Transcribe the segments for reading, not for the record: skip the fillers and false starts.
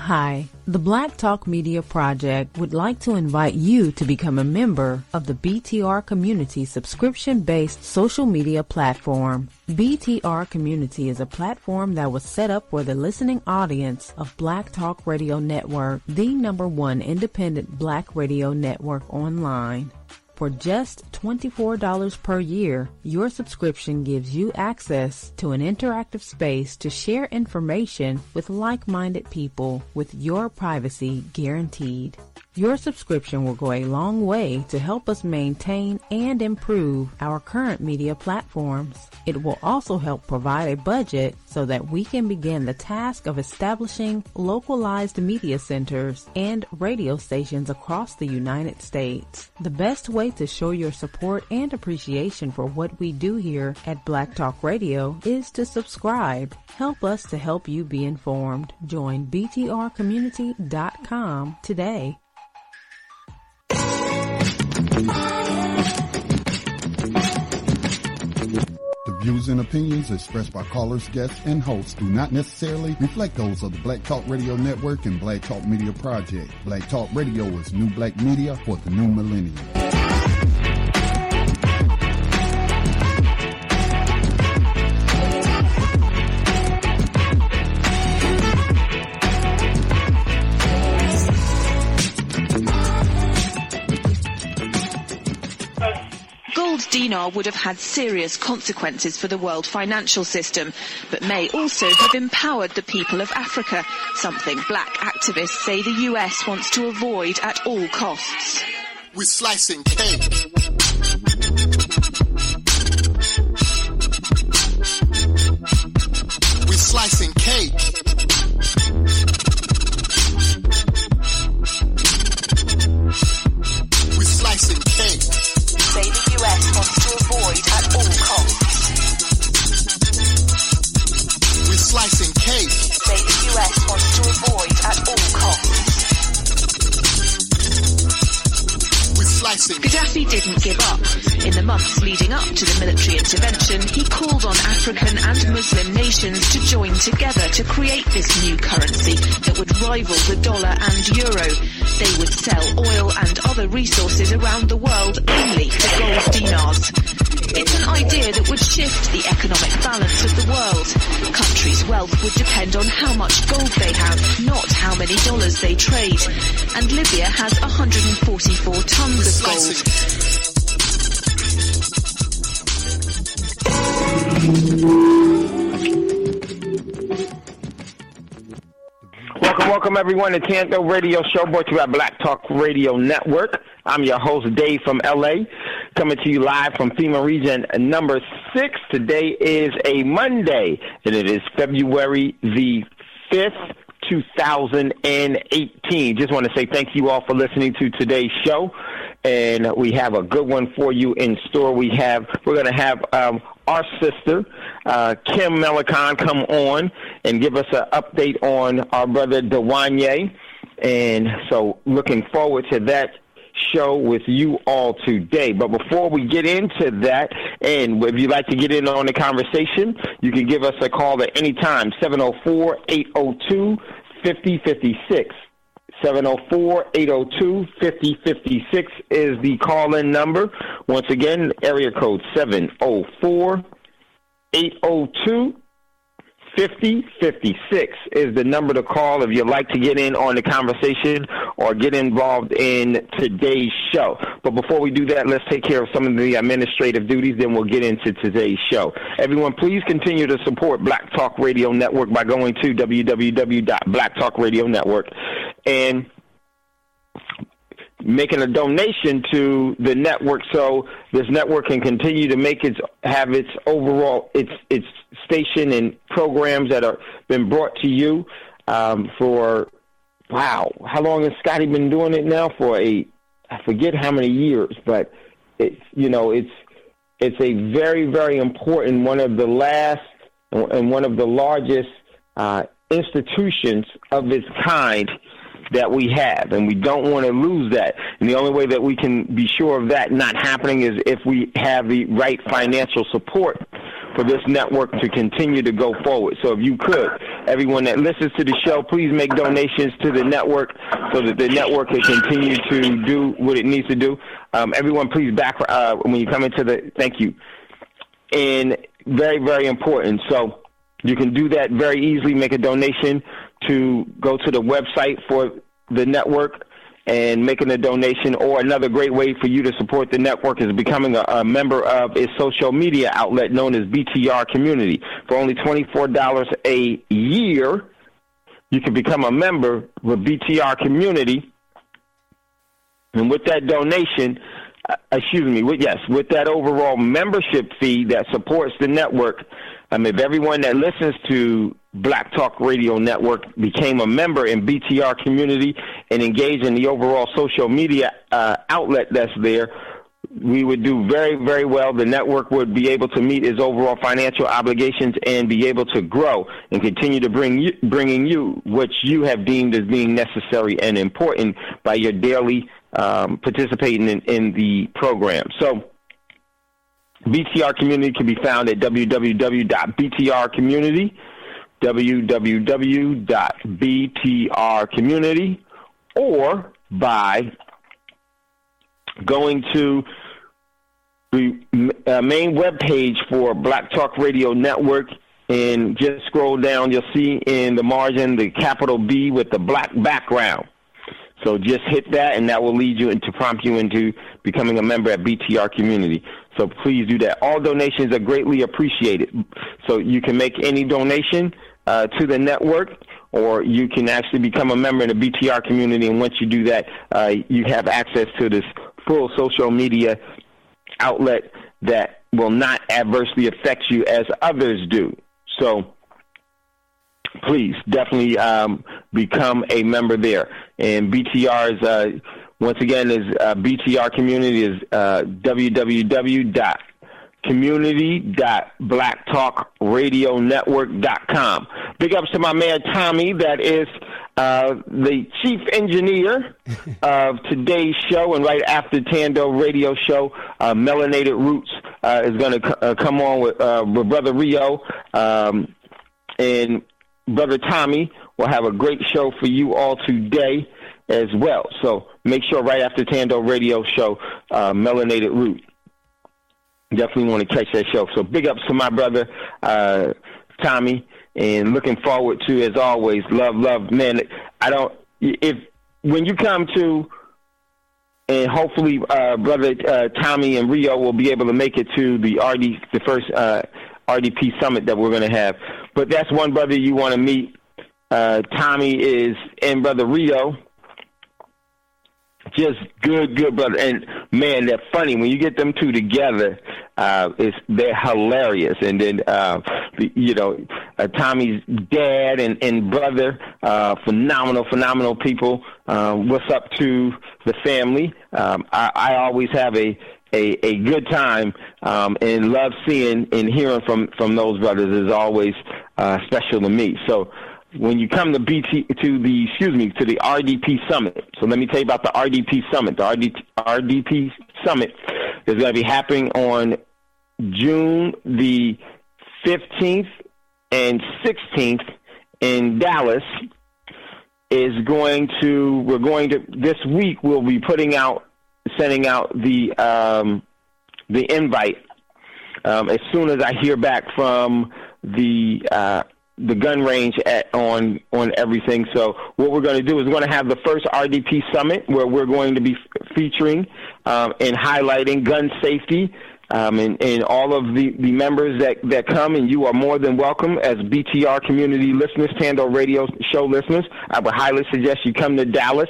Hi, the Black Talk Media Project would like to invite you to become a member of the BTR Community subscription-based social media platform. BTR Community is a platform that was set up for the listening audience of Black Talk Radio Network, the #1 independent Black radio network online. For just $24 per year, your subscription gives you access to an interactive space to share information with like-minded people with your privacy guaranteed. Your subscription will go a long way to help us maintain and improve our current media platforms. It will also help provide a budget so that we can begin the task of establishing localized media centers and radio stations across the United States. The best way to show your support and appreciation for what we do here at Black Talk Radio is to subscribe. Help us to help you be informed. Join btrcommunity.com today. The views and opinions expressed by callers, guests, and hosts do not necessarily reflect those of the Black Talk Radio Network and Black Talk Media Project. Black Talk Radio is new black media for the new millennium. Dinar would have had serious consequences for the world financial system, but may also have empowered the people of Africa, something black activists say the US wants to avoid at all costs. We're slicing cake. We're slicing cake. We're slicing cake. Say the US wants to avoid at all costs. We're slicing cake. Say the US wants to avoid at all costs. We're slicing. Gaddafi didn't give up. In the months leading up to the military intervention, he called on African and Muslim nations to join together to create this new currency that would rival the dollar and euro. They would sell oil and other resources around the world only for gold dinars. It's an idea that would shift the economic balance of the world. Countries' wealth would depend on how much gold they have, not how many dollars they trade. And Libya has 144 tons of gold. Welcome everyone to Thando Radio Show, brought to you by Black Talk Radio Network. I'm your host, Dave from LA, coming to you live from FEMA Region number 6. Today is a Monday, and it is February the 5th, 2018. Just want to say thank you all for listening to today's show, and we have a good one for you in store. We're going to have our sister, Kim Melancon, come on and give us an update on our brother Dwanya. And so looking forward to that show with you all today. But before we get into that, and if you'd like to get in on the conversation, you can give us a call at any time, 704-802-5056. 704-802-5056 is the call-in number. Once again, area code 704-802-5056 is the number to call if you'd like to get in on the conversation or get involved in today's show. But before we do that, let's take care of some of the administrative duties, then we'll get into today's show. Everyone, please continue to support Black Talk Radio Network by going to www.blacktalkradionetwork and making a donation to the network so this network can continue to have its overall its station and programs that are been brought to you for how long has Scotty been doing it now? I forget how many years, but it's a very, very important, one of the last and one of the largest institutions of its kind that we have, and we don't want to lose that. And the only way that we can be sure of that not happening is if we have the right financial support for this network to continue to go forward. So if you could everyone that listens to the show, please make donations to the network so that the network can continue to do what it needs to do. Everyone, please back when you come into the thank you. And very, very important. So you can do that very easily. Make a donation to go to the website for the network and making a donation, or another great way for you to support the network is becoming a member of its social media outlet known as BTR Community. For only $24 a year, you can become a member with BTR Community. And with that donation, with that overall membership fee that supports the network, if everyone that listens to Black Talk Radio Network became a member in BTR Community and engaged in the overall social media outlet that's there, we would do very, very well. The network would be able to meet its overall financial obligations and be able to grow and continue to bringing you what you have deemed as being necessary and important by your daily participating in the program. So BTR Community can be found at www.btrcommunity, or by going to the main webpage for Black Talk Radio Network, and just scroll down. You'll see in the margin the capital B with the black background. So just hit that, and that will lead you to prompt you into becoming a member at BTR Community. So please do that. All donations are greatly appreciated. So you can make any donation to the network, or you can actually become a member in the BTR Community. And once you do that, you have access to this full social media outlet that will not adversely affect you as others do. So please definitely become a member there. And BTR is, once again, is BTR Community is www.community.blacktalkradionetwork.com. Big ups to my man Tommy, that is the chief engineer of today's show. And right after Thando Radio Show, Melanated Roots is going to come on with Brother Rio, and Brother Tommy will have a great show for you all today as well. So make sure right after Thando Radio Show, Melanated Root. Definitely want to catch that show. So big ups to my brother, Tommy, and looking forward to, as always, love, man. When you come to, and hopefully Brother Tommy and Rio will be able to make it to the first RDP summit that we're going to have. But that's one brother you want to meet. Tommy and Brother Rio. Just good brother. And man, they're funny when you get them two together. They're hilarious. And then Tommy's dad and brother, phenomenal people. What's up to the family? I always have a good time and love seeing and hearing from those brothers is always special to me. So when you come to the RDP Summit, so let me tell you about the RDP Summit. The RDP Summit is going to be happening on June the 15th and 16th in Dallas. This week we'll be sending out the invite as soon as I hear back from the gun range on everything. So what we're going to do is we're going to have the first RDP Summit where we're going to be featuring and highlighting gun safety and all of the members that come, and you are more than welcome as BTR Community listeners, Thando Radio Show listeners. I would highly suggest you come to Dallas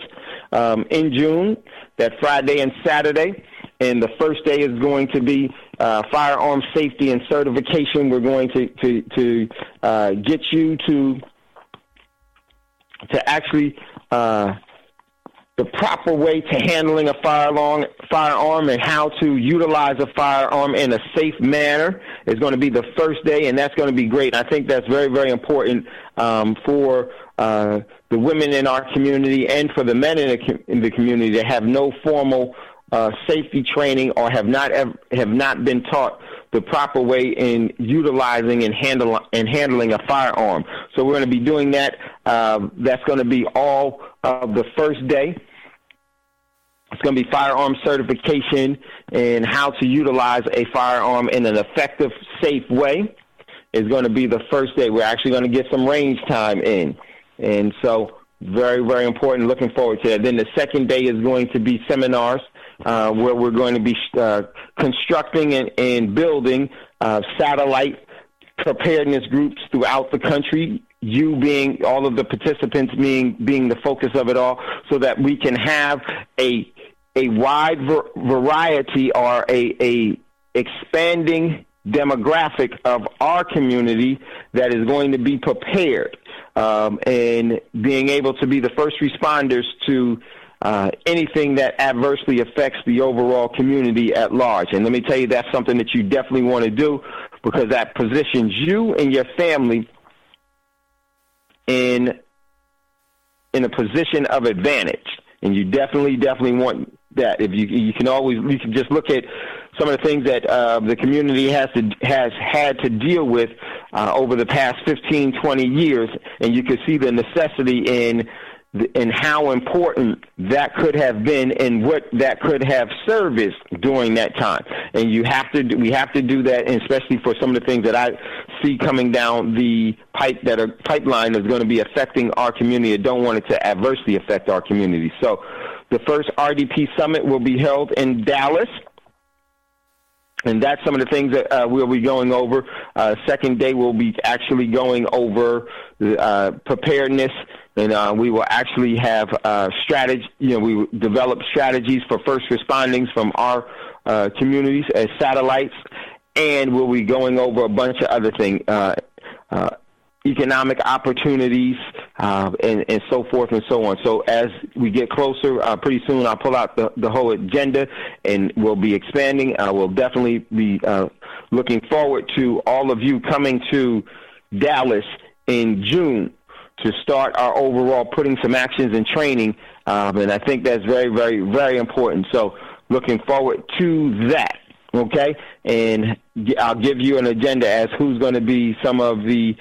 in June, that Friday and Saturday. And the first day is going to be firearm safety and certification. We're going to get you to actually the proper way to handling a firearm and how to utilize a firearm in a safe manner is going to be the first day, and that's going to be great. And I think that's very, very important for the women in our community and for the men in the community that have no formal safety training or have not been taught the proper way in utilizing and handling a firearm. So we're going to be doing that. That's going to be all of the first day. It's going to be firearm certification and how to utilize a firearm in an effective, safe way is going to be the first day. We're actually going to get some range time in. And so very, very important. Looking forward to that. Then the second day is going to be seminars where we're going to be constructing and building satellite preparedness groups throughout the country, you being all of the participants being the focus of it all, so that we can have a wide variety or a expanding demographic of our community that is going to be prepared and being able to be the first responders to anything that adversely affects the overall community at large. And let me tell you, that's something that you definitely want to do, because that positions you and your family in a position of advantage. And you definitely want that. If you can just look at some of the things that the community has had to deal with over the past 15, 20 years, and you can see the necessity in how important that could have been and what that could have serviced during that time. And we have to do that, and especially for some of the things that I see coming down the pipeline is going to be affecting our community. I don't want it to adversely affect our community. So the first RDP Summit will be held in Dallas, and that's some of the things that we'll be going over. Second day, we'll be actually going over preparedness, and we will actually have strategy. We will develop strategies for first respondings from our communities as satellites, and we'll be going over a bunch of other things, economic opportunities, and so forth and so on. So as we get closer, pretty soon I'll pull out the whole agenda, and we'll be expanding. We'll definitely be looking forward to all of you coming to Dallas in June to start our overall putting some actions and training, and I think that's very, very, very important. So looking forward to that, okay? And I'll give you an agenda as who's going to be some of the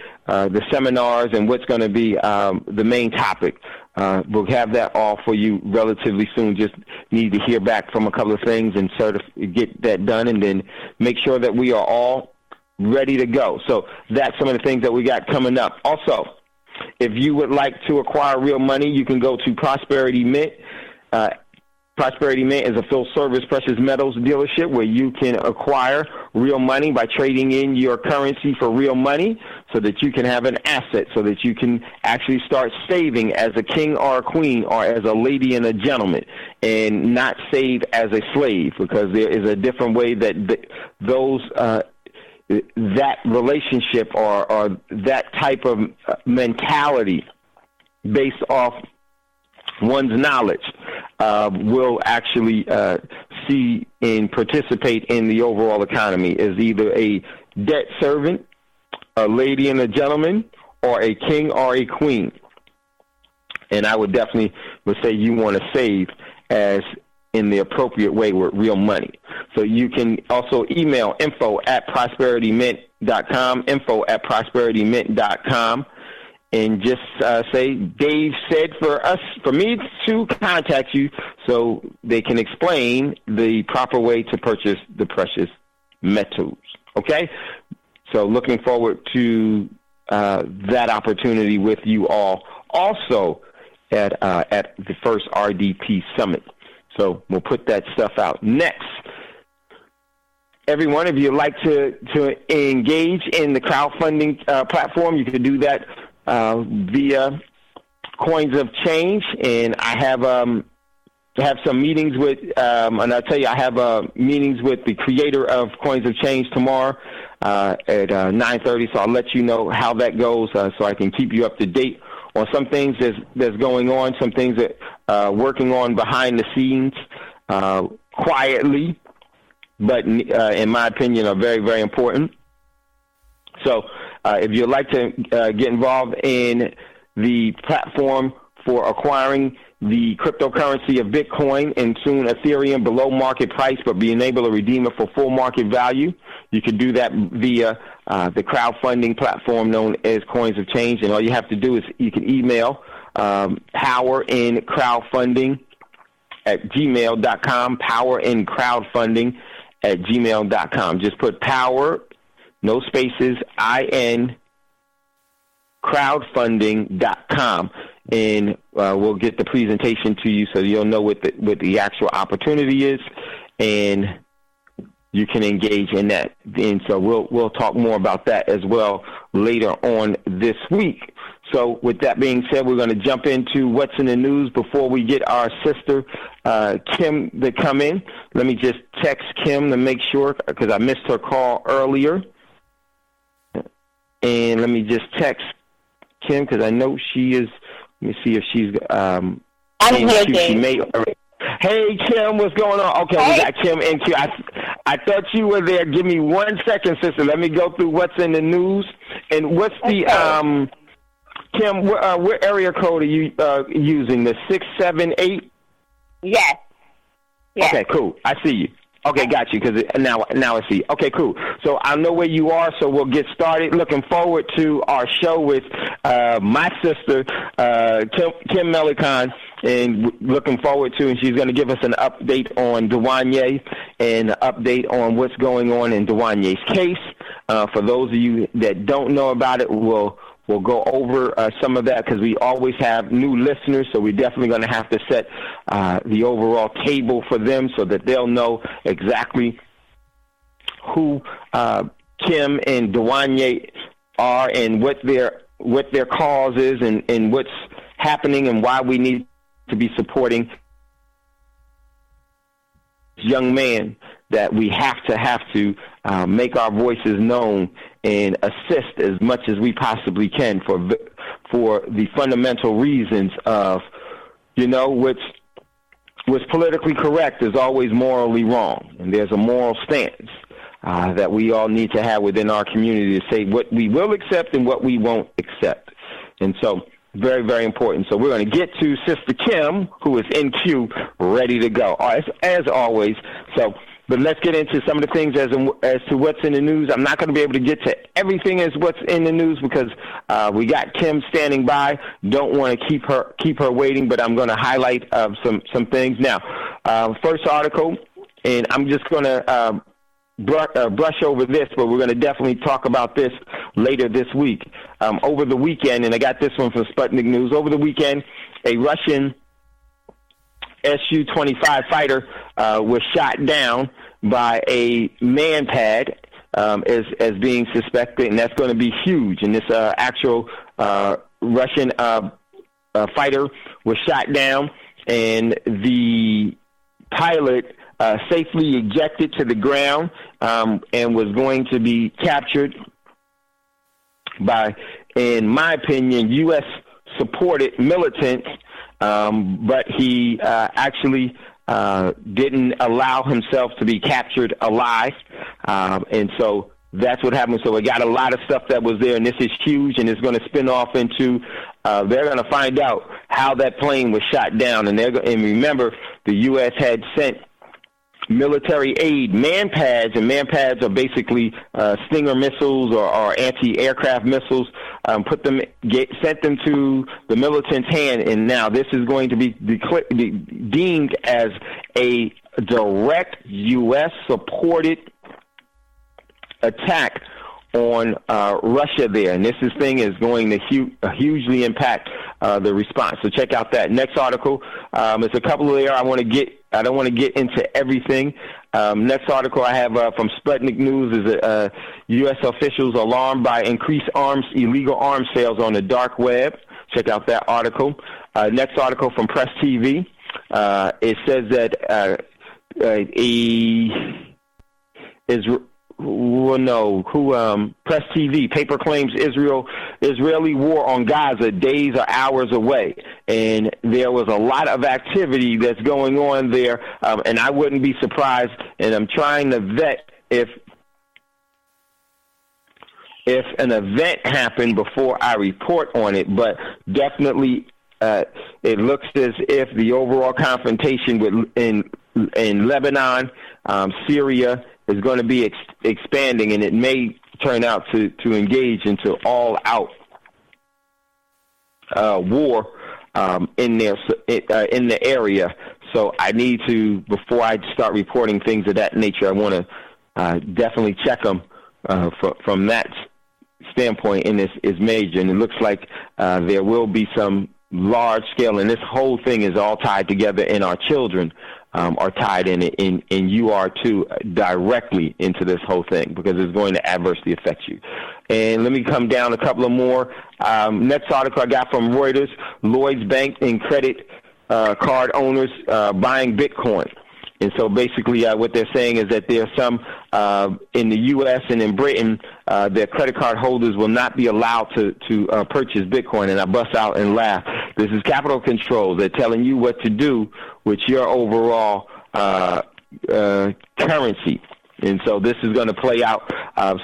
seminars and what's going to be the main topic. We'll have that all for you relatively soon. Just need to hear back from a couple of things and get that done, and then make sure that we are all ready to go. So that's some of the things that we got coming up. Also, if you would like to acquire real money, you can go to Prosperity Mint. Prosperity Mint is a full-service precious metals dealership where you can acquire real money by trading in your currency for real money, so that you can have an asset, so that you can actually start saving as a king or a queen or as a lady and a gentleman, and not save as a slave, because there is a different way that that relationship or that type of mentality based off one's knowledge will actually see and participate in the overall economy as either a debt servant, a lady and a gentleman, or a king or a queen. And I would definitely say you want to save as in the appropriate way with real money. So you can also email info@prosperitymint.com, info@prosperitymint.com, and just say Dave said for me to contact you, so they can explain the proper way to purchase the precious metals. Okay? So looking forward to that opportunity with you all. Also at the first RDP Summit. So we'll put that stuff out. Next, everyone, if you'd like to engage in the crowdfunding platform, you can do that via Coins of Change. And I have some meetings with, and I'll tell you, I have meetings with the creator of Coins of Change tomorrow at 9:30. So I'll let you know how that goes, so I can keep you up to date on some things that's going on, some things that working on behind the scenes quietly, but in my opinion are very, very important. So if you'd like to get involved in the platform for acquiring the cryptocurrency of Bitcoin and soon Ethereum below market price, but being able to redeem it for full market value. You can do that via the crowdfunding platform known as Coins of Change, and all you have to do is you can email powerincrowdfunding@gmail.com, powerincrowdfunding@gmail.com. Just put power, no spaces, IN, crowdfunding.com, and we'll get the presentation to you so you'll know what the actual opportunity is, and you can engage in that. And so we'll talk more about that as well later on this week. So with that being said, we're going to jump into what's in the news before we get our sister Kim to come in. Let me just text Kim to make sure, because I missed her call earlier. And let me just text Kim because I know she is. Let me see if she's. I'm here, Dave. Hey, Kim, what's going on? Okay, we got Kim in queue. I thought you were there. Give me 1 second, sister. Let me go through what's in the news. And what's the, Kim, what area code are you using? The 678? Yes. Okay, cool. I see you. Okay, got you, because now I see. Okay, cool. So I know where you are, so we'll get started. Looking forward to our show with my sister, Kim Melancon, and looking forward to, and she's going to give us an update on Dwanya and an update on what's going on in Dwanya's case. For those of you that don't know about it, we'll go over some of that because we always have new listeners, so we're definitely going to have to set the overall table for them so that they'll know exactly who Kim and Dwanya are and what their cause is and what's happening and why we need to be supporting this young man that we have to make our voices known and assist as much as we possibly can for the fundamental reasons of, what's politically correct is always morally wrong, and there's a moral stance that we all need to have within our community to say what we will accept and what we won't accept. And so very, very important. So we're going to get to Sister Kim, who is in queue, ready to go, as always. But let's get into some of the things as to what's in the news. I'm not going to be able to get to everything as what's in the news because we got Kim standing by. Don't want to keep her waiting, but I'm going to highlight some things. Now, first article, and I'm just going to brush over this, but we're going to definitely talk about this later this week. Over the weekend, and I got this one from Sputnik News, over the weekend, a Russian Su-25 fighter was shot down by a man-pad as being suspected, and that's going to be huge. And this actual Russian fighter was shot down, and the pilot safely ejected to the ground and was going to be captured by, in my opinion, U.S.-supported militants, but he actually didn't allow himself to be captured alive, and so that's what happened. So we got a lot of stuff that was there, and this is huge, and it's going to spin off into they're going to find out how that plane was shot down, and remember, the U.S. had sent military aid, man-pads, and man-pads are basically Stinger missiles or anti-aircraft missiles, sent them to the militant's hand, and now this is going to be deemed as a direct U.S.-supported attack on Russia there, and this thing is going to hugely impact the response. So check out that next article. There's a couple there I don't want to get into everything. Next article I have from Sputnik News is U.S. officials alarmed by increased illegal arms sales on the dark web. Check out that article. Next article from Press TV. It says that Press TV, paper claims Israeli war on Gaza days or hours away, and there was a lot of activity that's going on there, and I wouldn't be surprised, and I'm trying to vet if an event happened before I report on it, but definitely it looks as if the overall confrontation in Lebanon, Syria, is going to be expanding, and it may turn out to engage into all-out war in the area. So I need to, before I start reporting things of that nature, I want to definitely check them from that standpoint, and this is major. And it looks like there will be some large scale, and this whole thing is all tied together, and our children are tied in it, and you are too, directly into this whole thing, because it's going to adversely affect you. And let me come down a couple of more. Next article I got from Reuters: Lloyd's Bank and credit card owners buying Bitcoin. And so basically what they're saying is that there are some in the U.S. and in Britain, their credit card holders will not be allowed to purchase Bitcoin. And I bust out and laugh. This is capital control. They're telling you what to do with your overall currency. And so this is going to play out.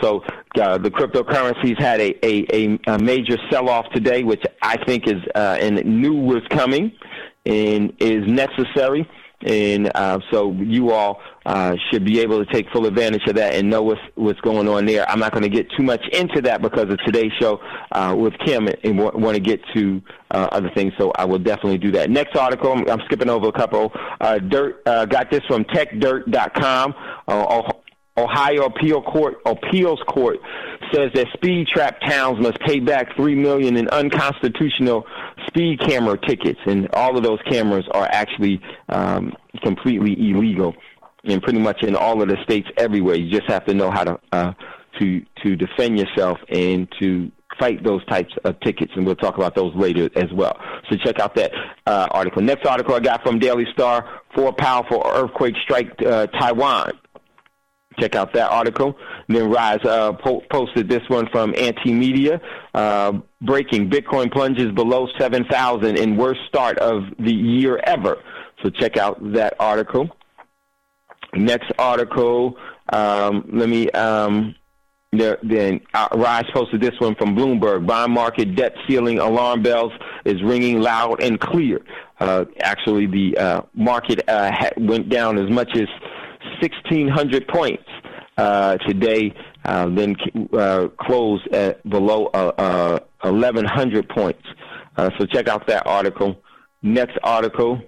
So the cryptocurrencies had a major sell-off today, which I think is and knew was coming and is necessary. And so you all should be able to take full advantage of that and know what's going on there. I'm not going to get too much into that because of today's show with Kim, and want to get to other things, so I will definitely do that. Next article, I'm skipping over a couple. Got this from techdirt.com. Ohio Appeals Court says that speed trap towns must pay back $3 million in unconstitutional speed camera tickets, and all of those cameras are actually completely illegal, and pretty much in all of the states everywhere. You just have to know how to defend yourself and to fight those types of tickets, and we'll talk about those later as well. So check out that article. Next article I got from Daily Star: 4 powerful earthquakes strike Taiwan. Check out that article. And then Rise posted this one from Anti-Media. Breaking: Bitcoin plunges below 7,000 in worst start of the year ever. So check out that article. Next article, Rise posted this one from Bloomberg. Bond market debt ceiling alarm bells is ringing loud and clear. Actually, the market went down as much as 1,600 points today, then closed at below 1,100 points. So check out that article. Next article,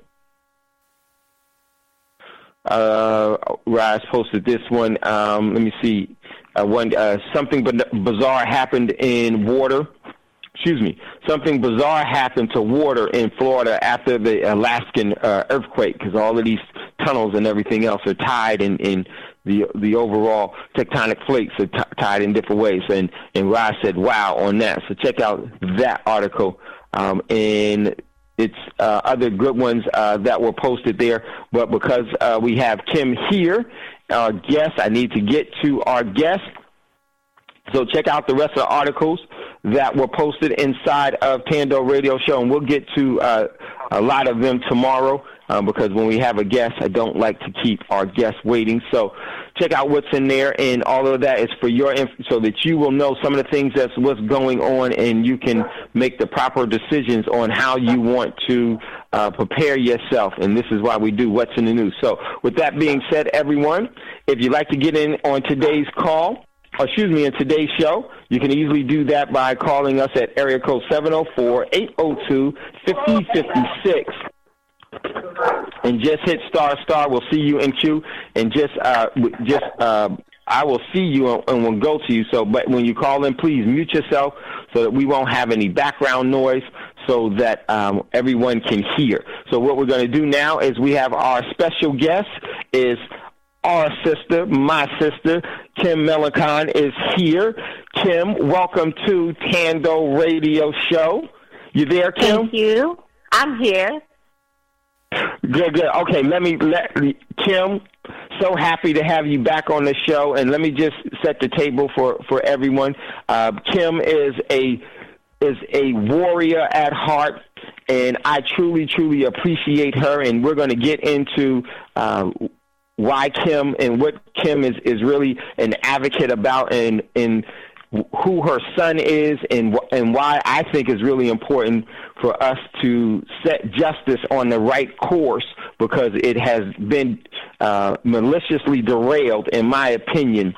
Rise posted this one. Let me see. Something bizarre happened in water. Something bizarre happened to water in Florida after the Alaskan earthquake, because all of these tunnels and everything else are tied in the overall tectonic plates are tied in different ways. And Rise said, wow, on that. So check out that article. And it's other good ones that were posted there. But because we have Kim here, our guest, I need to get to our guest. So check out the rest of the articles that were posted inside of Thando Radio Show, and we'll get to a lot of them tomorrow because when we have a guest, I don't like to keep our guests waiting. So check out what's in there, and all of that is for your so that you will know some of the things that's what's going on, and you can make the proper decisions on how you want to prepare yourself. And this is why we do What's in the News. So with that being said, everyone, if you'd like to get in on today's in today's show, you can easily do that by calling us at area code 704-802-5056. And just hit ***. We'll see you in queue. And I will see you and we'll go to you. So, but when you call in, please mute yourself so that we won't have any background noise, so that everyone can hear. So what we're going to do now is we have our special guest is our sister, my sister, Kim Melancon is here. Kim, welcome to Thando Radio Show. You there, Kim? Thank you. I'm here. Good. Okay, Kim, so happy to have you back on the show, and let me just set the table for everyone. Kim is a warrior at heart, and I truly, truly appreciate her, and we're going to get into why Kim and what Kim is really an advocate about, and who her son is and why I think it's really important for us to set justice on the right course, because it has been maliciously derailed, in my opinion,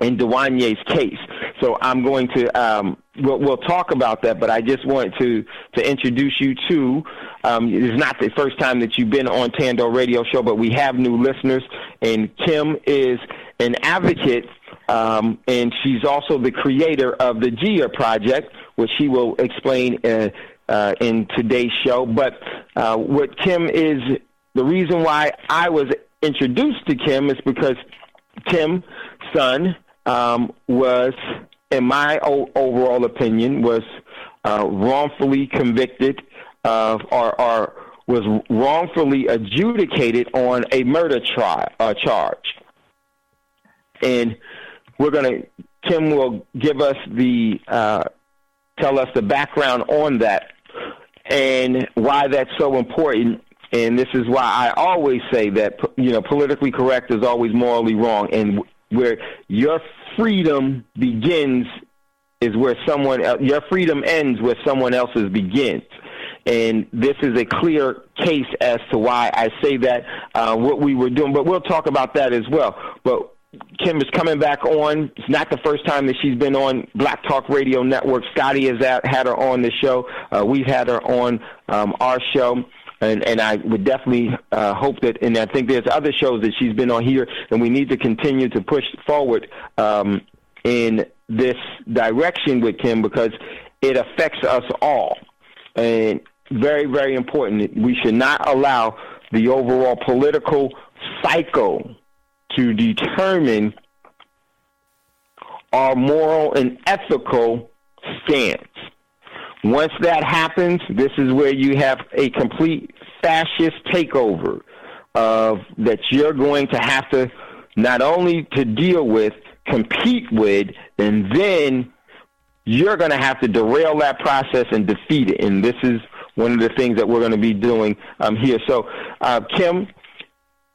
in Dwanya's case. So I'm going to we'll talk about that, but I just want to introduce you to it's not the first time that you've been on Thando Radio Show, but we have new listeners, and Kim is an advocate, and she's also the creator of the GIA project, which she will explain in today's show. But what Kim is, the reason why I was introduced to Kim is because Kim's son was, in my overall opinion, was wrongfully convicted or was wrongfully adjudicated on a murder charge. And Kim will give us tell us the background on that and why that's so important. And this is why I always say that, politically correct is always morally wrong. And where your freedom begins is where your freedom ends where someone else's begins. And this is a clear case as to why I say that, what we were doing. But we'll talk about that as well. But Kim is coming back on. It's not the first time that she's been on Black Talk Radio Network. Scotty has had her on the show. We've had her on our show. And I would definitely hope that, and I think there's other shows that she's been on here, and we need to continue to push forward in this direction with Kim, because it affects us all. And very, very important. We should not allow the overall political cycle to determine our moral and ethical stance. Once that happens, this is where you have a complete fascist takeover that you're going to have to not only to deal with, compete with, and then you're going to have to derail that process and defeat it. And this is one of the things that we're going to be doing here. So, Kim,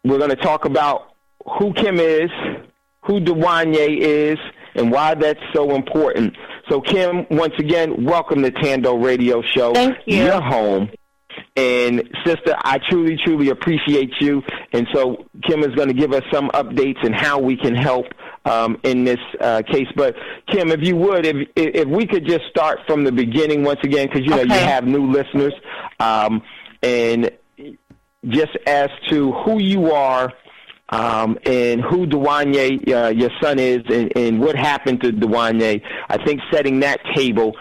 we're going to talk about who Kim is, who Dwanya is, and why that's so important. So, Kim, once again, welcome to Thando Radio Show. Thank you. You're home. And, sister, I truly, truly appreciate you. And so Kim is going to give us some updates and how we can help in this case. But, Kim, if you would, if we could just start from the beginning once again, because, you have new listeners, and just as to who you are, and who Dwanya, your son is, and what happened to Dwanya. I think setting that table,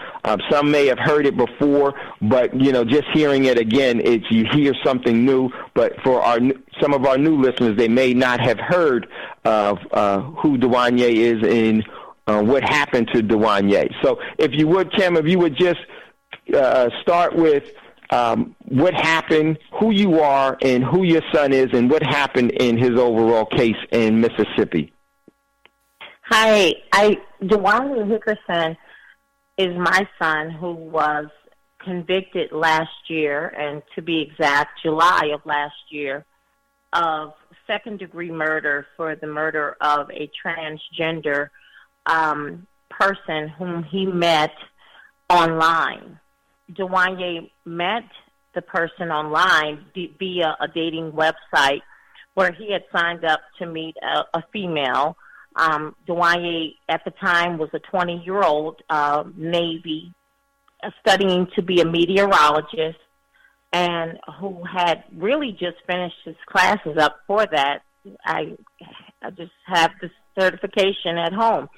some may have heard it before, but, just hearing it again, you hear something new. But for some of our new listeners, they may not have heard of who Dwanya is and what happened to Dwanya. So if you would, Kim, if you would just start with what happened, who you are, and who your son is, and what happened in his overall case in Mississippi. Hi, Dwanya Hickerson is my son, who was convicted last year, and to be exact, July of last year, of second-degree murder for the murder of a transgender person whom he met online. Dwanya met the person online via a dating website where he had signed up to meet a female. Dwanya, at the time, was a 20-year-old Navy studying to be a meteorologist, and who had really just finished his classes up for that. I just have the certification at home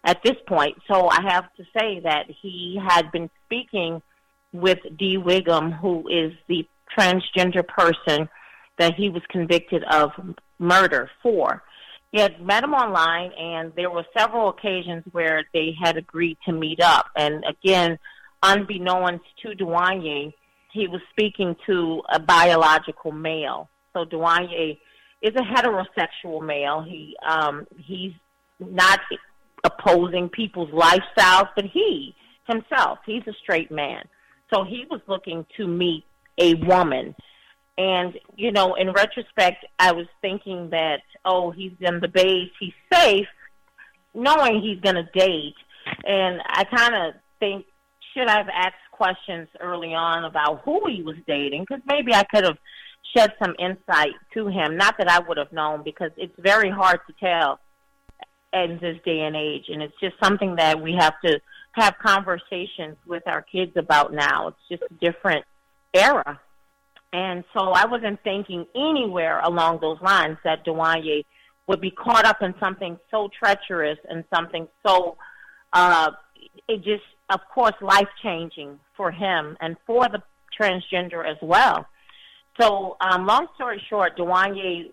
at this point. So I have to say that he had been speaking with Dee Wiggum, who is the transgender person that he was convicted of murder for. He had met him online, and there were several occasions where they had agreed to meet up. And again, unbeknownst to Dwanya, he was speaking to a biological male. So Dwanya is a heterosexual male. He's not opposing people's lifestyles, but he himself, he's a straight man. So he was looking to meet a woman. And, in retrospect, I was thinking that, he's in the base, he's safe. knowing he's going to date. And I kind of think, should I have asked questions early on about who he was dating? Because maybe I could have shed some insight to him. Not that I would have known, because it's very hard to tell in this day and age. And it's just something that we have to have conversations with our kids about now. It's just a different era. And so I wasn't thinking anywhere along those lines that Dwanya would be caught up in something so treacherous and something so, it just, of course, life-changing for him and for the transgender as well. So long story short, Dwanya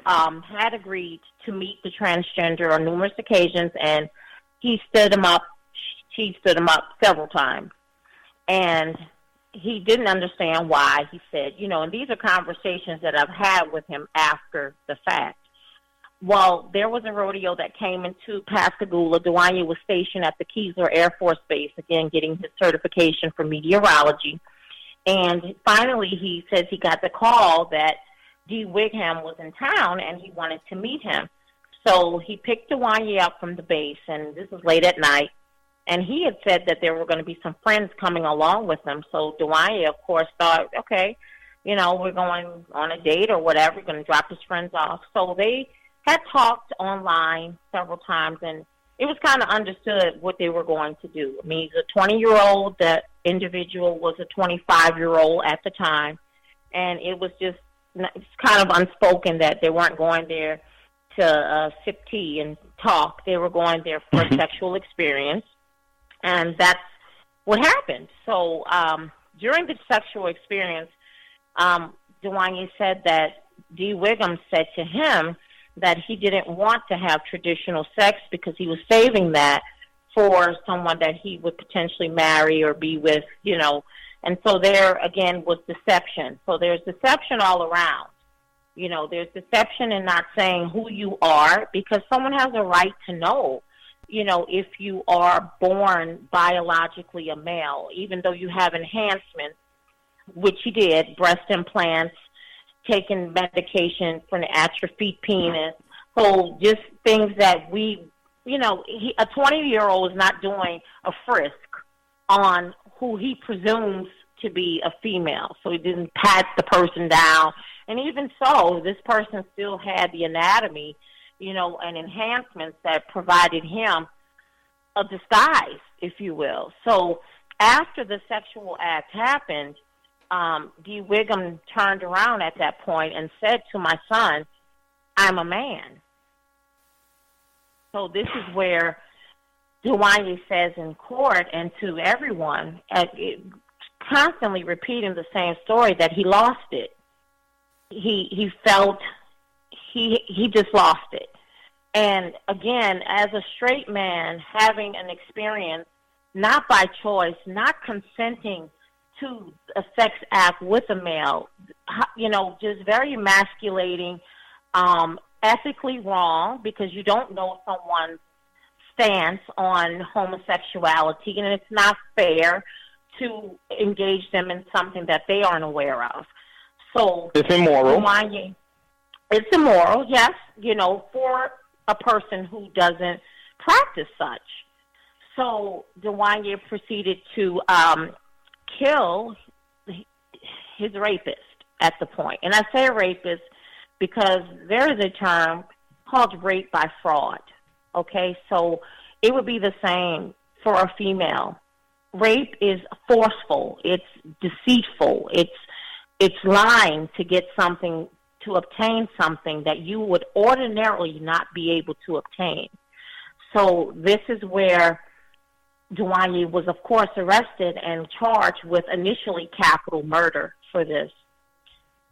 had agreed to meet the transgender on numerous occasions, and he stood him up. She stood him up several times. And he didn't understand why. He said, and these are conversations that I've had with him after the fact. Well, there was a rodeo that came into Pascagoula. Dwanya was stationed at the Keesler Air Force Base, again, getting his certification for meteorology. And finally, he says he got the call that D. Wigham was in town and he wanted to meet him. So he picked Dwanya up from the base, and this was late at night. And he had said that there were going to be some friends coming along with him. So Dwanya, of course, thought, okay, we're going on a date or whatever. We're going to drop his friends off. So they had talked online several times, and it was kind of understood what they were going to do. I mean, he's a 20-year-old. That individual was a 25-year-old at the time. And it was just kind of unspoken that they weren't going there to sip tea and talk. They were going there for a sexual experience. And that's what happened. So during the sexual experience, Dwanya said that D. Wigham said to him that he didn't want to have traditional sex because he was saving that for someone that he would potentially marry or be with, And so there, again, was deception. So there's deception all around. There's deception in not saying who you are, because someone has a right to know. If you are born biologically a male, even though you have enhancements, which you did, breast implants, taking medication for an atrophied penis. So just things that a 20-year-old is not doing a frisk on who he presumes to be a female. So he didn't pat the person down. And even so, this person still had the anatomy, and enhancements that provided him a disguise, if you will. So after the sexual act happened, D. Wigham turned around at that point and said to my son, "I'm a man." So this is where Dwanya says in court and to everyone, constantly repeating the same story, that he lost it. He felt he just lost it. And again, as a straight man, having an experience, not by choice, not consenting to a sex act with a male, just very emasculating, ethically wrong, because you don't know someone's stance on homosexuality, and it's not fair to engage them in something that they aren't aware of. So it's immoral. It's immoral, yes, for a person who doesn't practice such. So Dwanya proceeded to kill his rapist at the point. And I say rapist because there is a term called rape by fraud. Okay, so it would be the same for a female. Rape is forceful. It's deceitful. It's lying to get something, to obtain something that you would ordinarily not be able to obtain. So this is where Dwanya was, of course, arrested and charged with initially capital murder for this.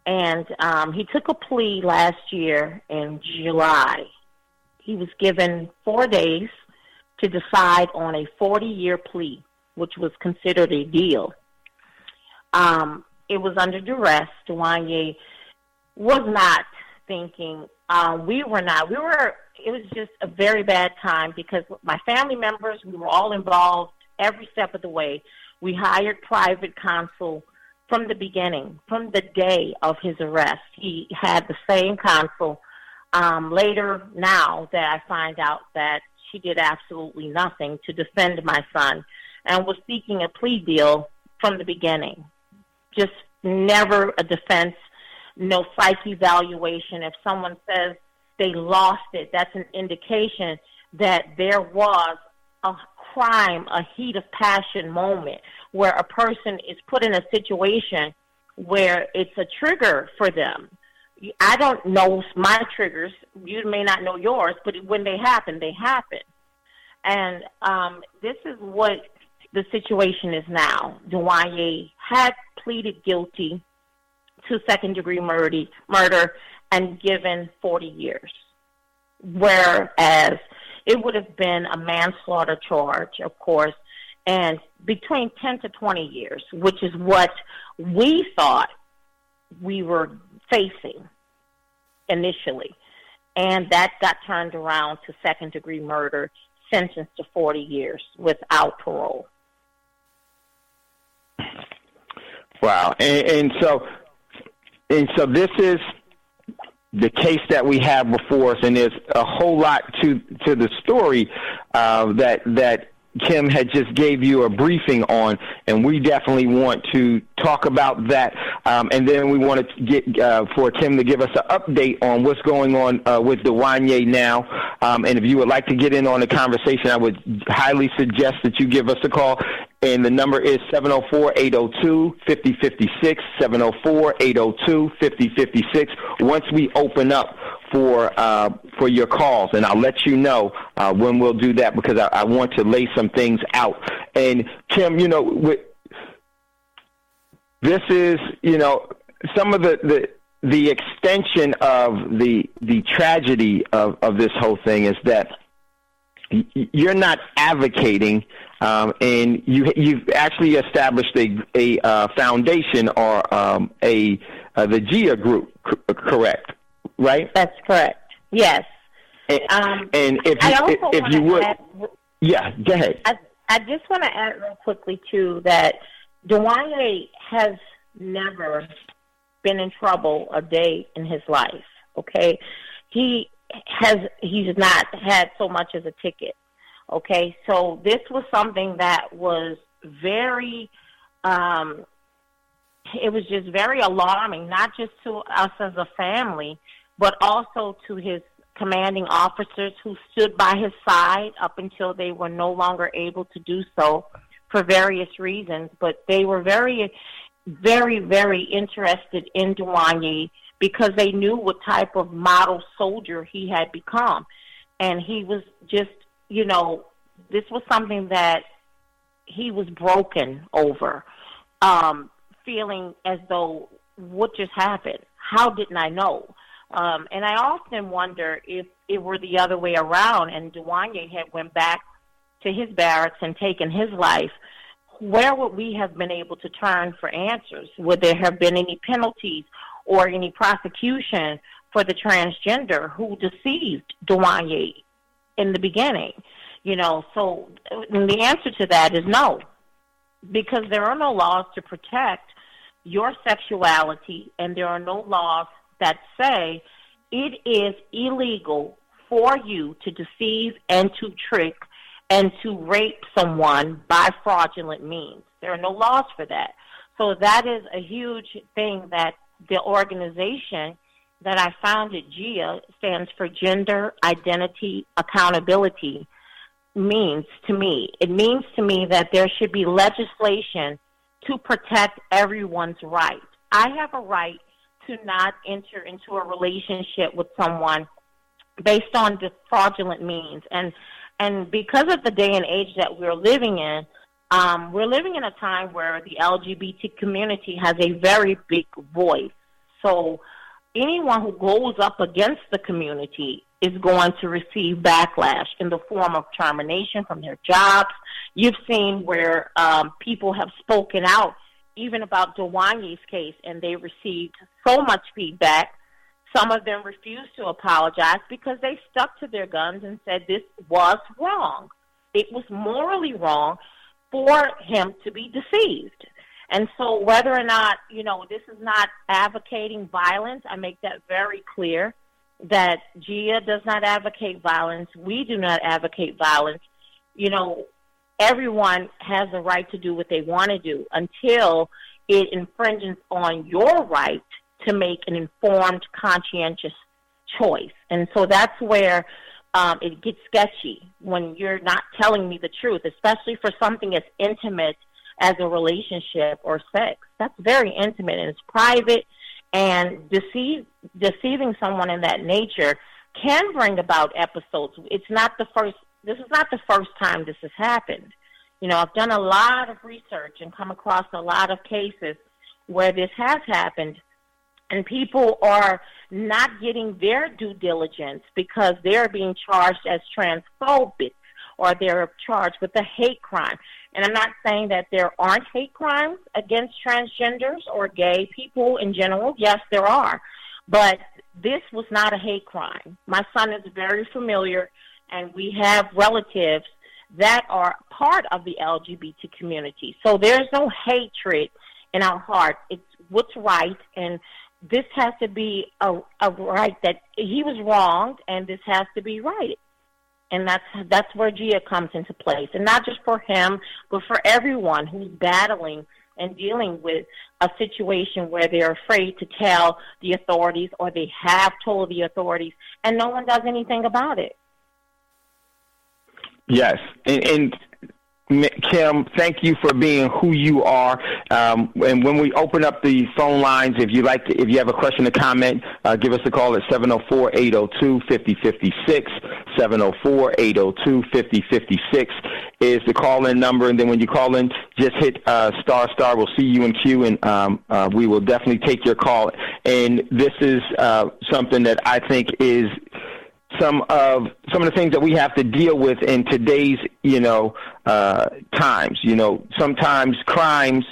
And he took a plea last year in July. He was given 4 days to decide on a 40-year plea, which was considered a deal. It was under duress. Dwanya was not thinking. It was just a very bad time because my family members, we were all involved every step of the way. We hired private counsel from the beginning, from the day of his arrest. He had the same counsel Later now that I find out that she did absolutely nothing to defend my son and was seeking a plea deal from the beginning. Just never a defense, no psych evaluation. If someone says they lost it, that's an indication that there was a crime, a heat of passion moment where a person is put in a situation where it's a trigger for them. I don't know my triggers. You may not know yours, but when they happen, they happen. And this is what the situation is now. Dwanya had pleaded guilty to second-degree murder and given 40 years, whereas it would have been a manslaughter charge, of course, and between 10 to 20 years, which is what we thought we were facing initially. And that got turned around to second-degree murder, sentenced to 40 years without parole. Wow. And so this is the case that we have before us, and there's a whole lot to the story that Kim had just gave you a briefing on, and we definitely want to talk about that. And then we want to get for Kim to give us an update on what's going on with Dwanya now. And if you would like to get in on the conversation, I would highly suggest that you give us a call. And the number is 704-802-5056, 704-802-5056. Once we open up for your calls, and I'll let you know when we'll do that, because I want to lay some things out. And Kim, this is, some of the extension of the tragedy of this whole thing is that you're not advocating, and you've actually established a foundation or the GIA group, correct? Right? That's correct. Yes. And if you would, yeah, go ahead. I just want to add real quickly too that Dwanya has never been in trouble a day in his life. Okay, he's not had so much as a ticket. Okay, so this was something that was very. It was just very alarming, not just to us as a family, but also to his commanding officers who stood by his side up until they were no longer able to do so for various reasons. But they were very, very, very interested in Dwanya because they knew what type of model soldier he had become. And he was just, this was something that he was broken over, feeling as though, what just happened? How didn't I know? And I often wonder if it were the other way around and Dwanya had went back to his barracks and taken his life, where would we have been able to turn for answers? Would there have been any penalties or any prosecution for the transgender who deceived Dwanya in the beginning? So the answer to that is no, because there are no laws to protect your sexuality, and there are no laws that say it is illegal for you to deceive and to trick and to rape someone by fraudulent means. There are no laws for that. So that is a huge thing that the organization that I founded, GIA, stands for Gender Identity Accountability, means to me. It means to me that there should be legislation to protect everyone's right. I have a right to not enter into a relationship with someone based on fraudulent means. And because of the day and age that we're living in a time where the LGBT community has a very big voice. So anyone who goes up against the community is going to receive backlash in the form of termination from their jobs. You've seen where people have spoken out even about Dwanya's case, and they received so much feedback. Some of them refused to apologize because they stuck to their guns and said this was wrong. It was morally wrong for him to be deceived. And so whether or not, this is not advocating violence, I make that very clear. that GIA does not advocate violence. We do not advocate violence. You know, everyone has a right to do what they want to do until it infringes on your right to make an informed, conscientious choice. And so that's where it gets sketchy when you're not telling me the truth, especially for something as intimate as a relationship or sex. That's very intimate and it's private, and deceiving someone in that nature can bring about episodes. This is not the first time this has happened. You know, I've done a lot of research and come across a lot of cases where this has happened, and people are not getting their due diligence because they're being charged as transphobic or they're charged with a hate crime. And I'm not saying that there aren't hate crimes against transgenders or gay people in general. Yes, there are. But this was not a hate crime. My son is very familiar, and we have relatives that are part of the LGBT community. So there's no hatred in our heart. It's what's right, and this has to be a right that he was wronged, and this has to be righted. And that's where GIA comes into place, and not just for him, but for everyone who's battling and dealing with a situation where they're afraid to tell the authorities, or they have told the authorities, and no one does anything about it. Yes, and Kim, thank you for being who you are. And when we open up the phone lines, if you have a question or comment, give us a call at 704-802-5056. 704-802-5056 is the call-in number. And then when you call in, just hit star. We'll see you in queue, and we will definitely take your call. And this is something that I think is some of the things that we have to deal with in today's, times. Sometimes crimes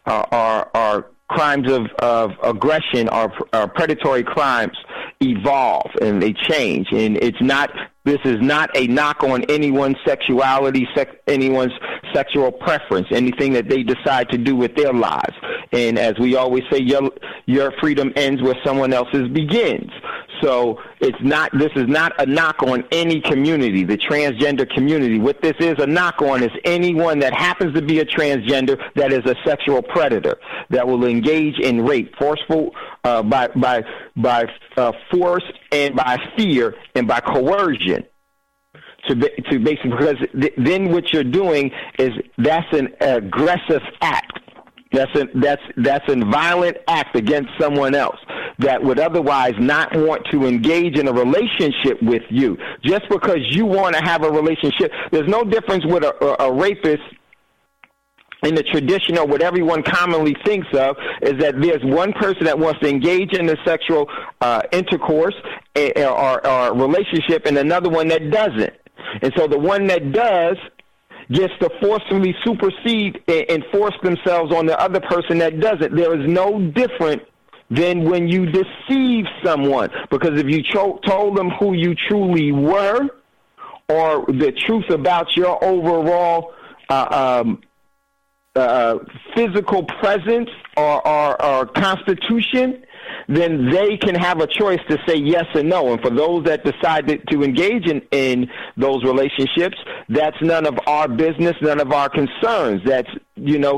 are crimes of aggression, or predatory crimes evolve and they change. And this is not a knock on anyone's sexuality, anyone's sexual preference, anything that they decide to do with their lives. And as we always say, your freedom ends where someone else's begins. So this is not a knock on any community, the transgender community. What this is a knock on is anyone that happens to be a transgender that is a sexual predator, that will engage in rape, forceful by force and by fear and by coercion. To basically, because then what you're doing is that's an aggressive act. That's a violent act against someone else that would otherwise not want to engage in a relationship with you. Just because you want to have a relationship, there's no difference with a rapist. In the tradition, or what everyone commonly thinks of, is that there's one person that wants to engage in the sexual intercourse or relationship, and another one that doesn't. And so the one that does gets to forcefully supersede and force themselves on the other person that doesn't. There is no different than when you deceive someone, because if you told them who you truly were, or the truth about your overall physical presence or constitution, then they can have a choice to say yes or no. And for those that decide to engage in those relationships, that's none of our business, none of our concerns. That's,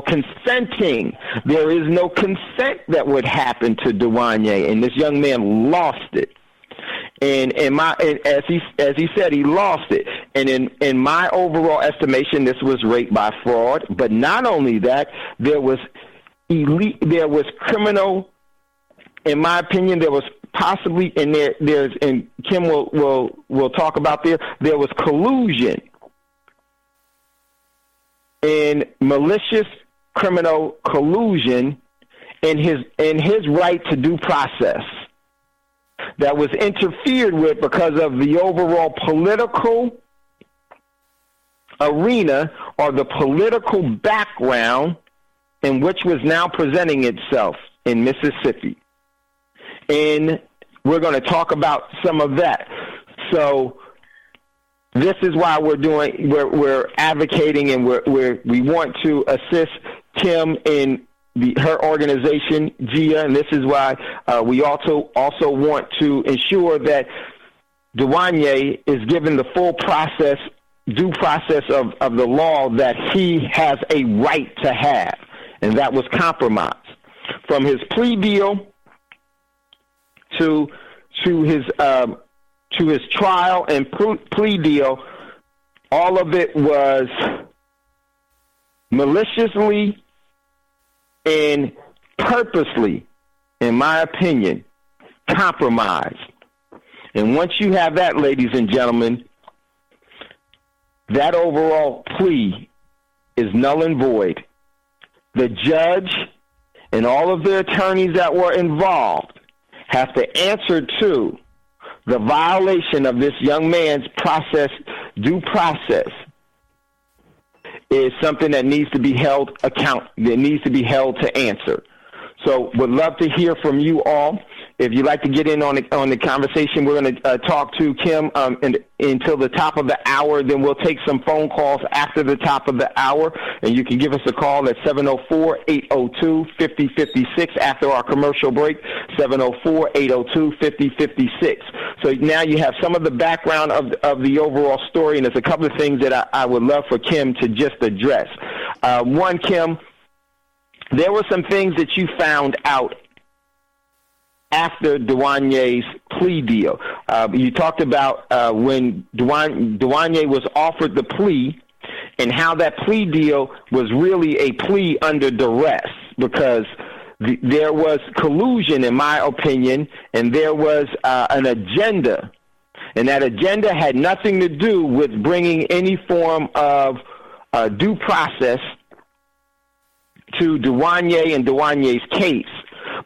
consenting. There is no consent that would happen to Dwanya, and this young man lost it. And as he said, he lost it. And in my overall estimation, this was rape by fraud. But not only that, there was criminal. In my opinion, there was possibly, and Kim will talk about there was collusion and malicious criminal collusion in his right to due process that was interfered with because of the overall political arena, or the political background in which was now presenting itself in Mississippi. And we're going to talk about some of that. So this is why we're advocating, and we want to assist Kim in her organization, GIA, and this is why we also want to ensure that Dwanya is given the full due process of the law that he has a right to have, and that was compromised. From his plea deal to his trial and plea deal, all of it was maliciously and purposely, in my opinion, compromised. And once you have that, ladies and gentlemen, that overall plea is null and void. The judge and all of the attorneys that were involved have to answer to the violation of this young man's due process is something that needs to be held to answer. So would love to hear from you all. If you'd like to get in on the conversation, we're going to talk to Kim until the top of the hour. Then we'll take some phone calls after the top of the hour, and you can give us a call at 704-802-5056 after our commercial break, 704-802-5056. So now you have some of the background of the overall story, and there's a couple of things that I would love for Kim to just address. One, Kim, there were some things that you found out after Dwanya's plea deal. You talked about when Dwanya was offered the plea and how that plea deal was really a plea under duress because there was collusion, in my opinion, and there was an agenda. And that agenda had nothing to do with bringing any form of due process to Dwanya and Dwanya's case,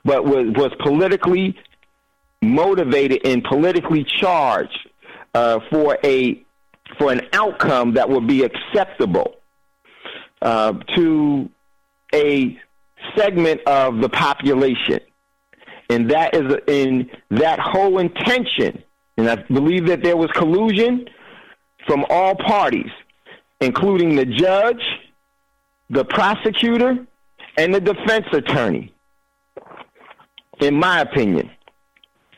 but was politically motivated and politically charged for an outcome that would be acceptable to a segment of the population. And that is in that whole intention. And I believe that there was collusion from all parties, including the judge, the prosecutor, and the defense attorney, in my opinion.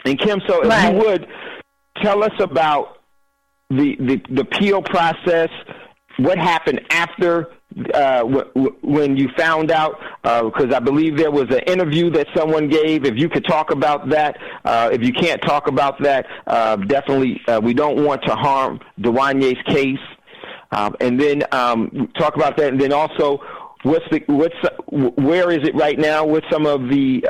And Kim, so if you would tell us about the appeal process, what happened after when you found out, because I believe there was an interview that someone gave. If you could talk about that. If you can't talk about that, definitely we don't want to harm Dwanya's case. And then talk about that, and then also where is it right now with some of the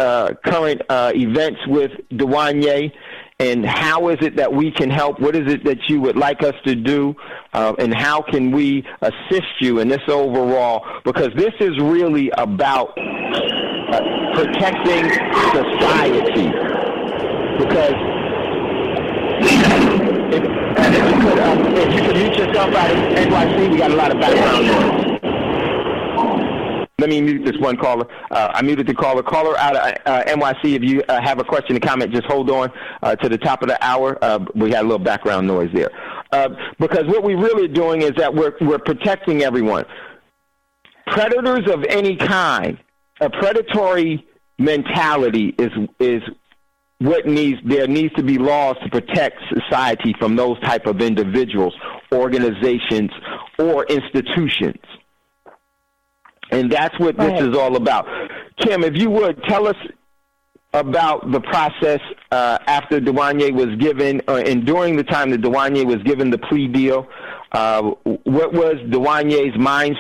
current events with Dwanya, and how is it that we can help? What is it that you would like us to do, and how can we assist you in this overall? Because this is really about protecting society. Because if you could mute yourself out of NYC, we got a lot of background noise. Let me mute this one caller. I muted the caller. Caller out of NYC, if you have a question or comment, just hold on to the top of the hour. We had a little background noise there. Because what we really are doing is that we're protecting everyone. Predators of any kind, a predatory mentality is what there needs to be laws to protect society from those type of individuals, organizations, or institutions. And that's what this is all about. Kim, if you would, tell us about the process after Dwanya was given, and during the time that Dwanya was given the plea deal. What was Dwanya's mind,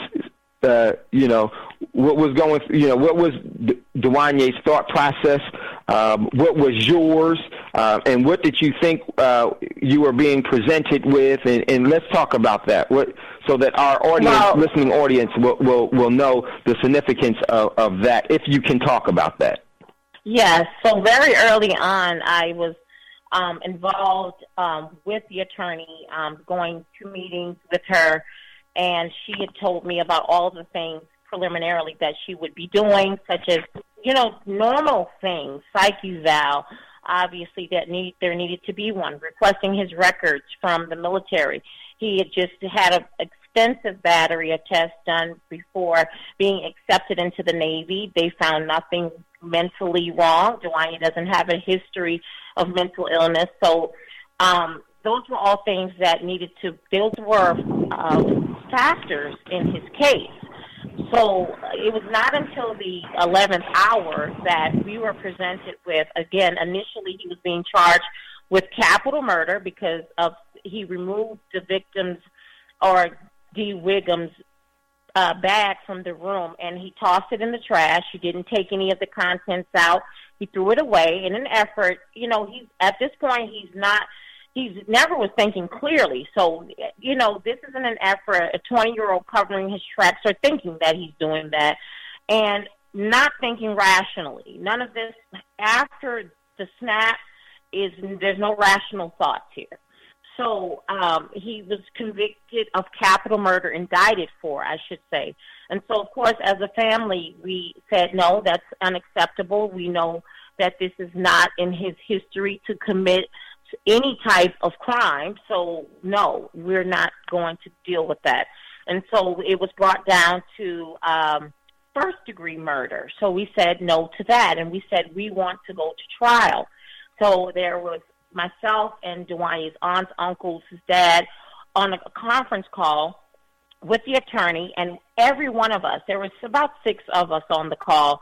what was going, what was Dwanya's thought process? What was yours? And what did you think you were being presented with? And let's talk about that. So that our audience, listening audience, will know the significance of that, if you can talk about that. Yes. So very early on, I was involved with the attorney, going to meetings with her, and she had told me about all the things preliminarily that she would be doing, such as, normal things, psych eval, obviously there needed to be one, requesting his records from the military. He had just had an extensive battery test done before being accepted into the Navy. They found nothing mentally wrong. Dwanya doesn't have a history of mental illness. So those were all things that needed to, those were factors in his case. So it was not until the 11th hour that we were presented with, again, initially he was being charged with capital murder because of he removed the victim's or Dee Wiggum's bag from the room, and he tossed it in the trash. He didn't take any of the contents out. He threw it away in an effort. You know, he's at this point, he's never was thinking clearly. So, you know, this isn't an effort, a 20-year-old covering his tracks or thinking that he's doing that and not thinking rationally. None of this, after the snap, there's no rational thoughts here. So he was convicted of capital murder, indicted for, I should say. And so, of course, as a family, we said, no, that's unacceptable. We know that this is not in his history to commit any type of crime. So, no, we're not going to deal with that. And so it was brought down to first-degree murder. So we said no to that, and we said we want to go to trial. So there was myself and Dwanya's aunts, uncles, his dad, on a conference call with the attorney, and every one of us, there was about 6 of us on the call,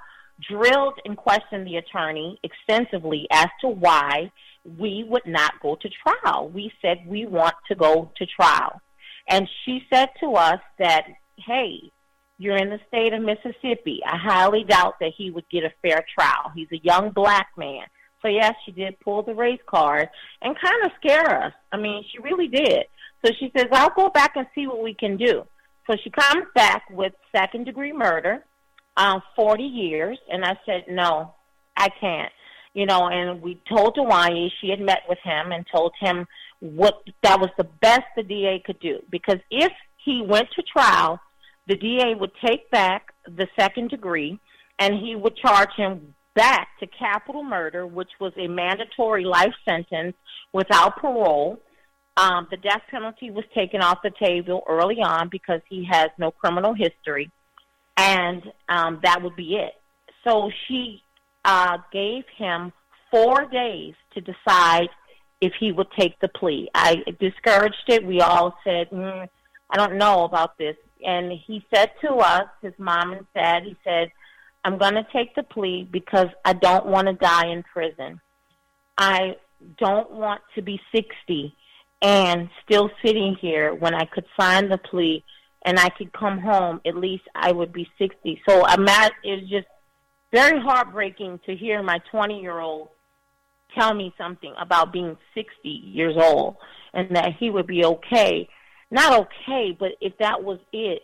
drilled and questioned the attorney extensively as to why we would not go to trial. We said we want to go to trial. And she said to us that, hey, you're in the state of Mississippi. I highly doubt that he would get a fair trial. He's a young black man. So, yes, she did pull the race card and kind of scare us. I mean, she really did. So she says, I'll go back and see what we can do. So she comes back with second-degree murder, 40 years. And I said, no, I can't. You know, and we told Dwanya, she had met with him and told him what that was the best the DA could do. Because if he went to trial, the DA would take back the second degree and he would charge him back to capital murder, which was a mandatory life sentence without parole. The death penalty was taken off the table early on because he has no criminal history, and that would be it. So she gave him 4 days to decide if he would take the plea. I discouraged it. We all said, I don't know about this. And he said to us, his mom and dad, he said, I'm going to take the plea because I don't want to die in prison. I don't want to be 60 and still sitting here when I could sign the plea and I could come home. At least I would be 60. So it's just very heartbreaking to hear my 20-year-old tell me something about being 60 years old and that he would be okay. Not okay, but if that was it,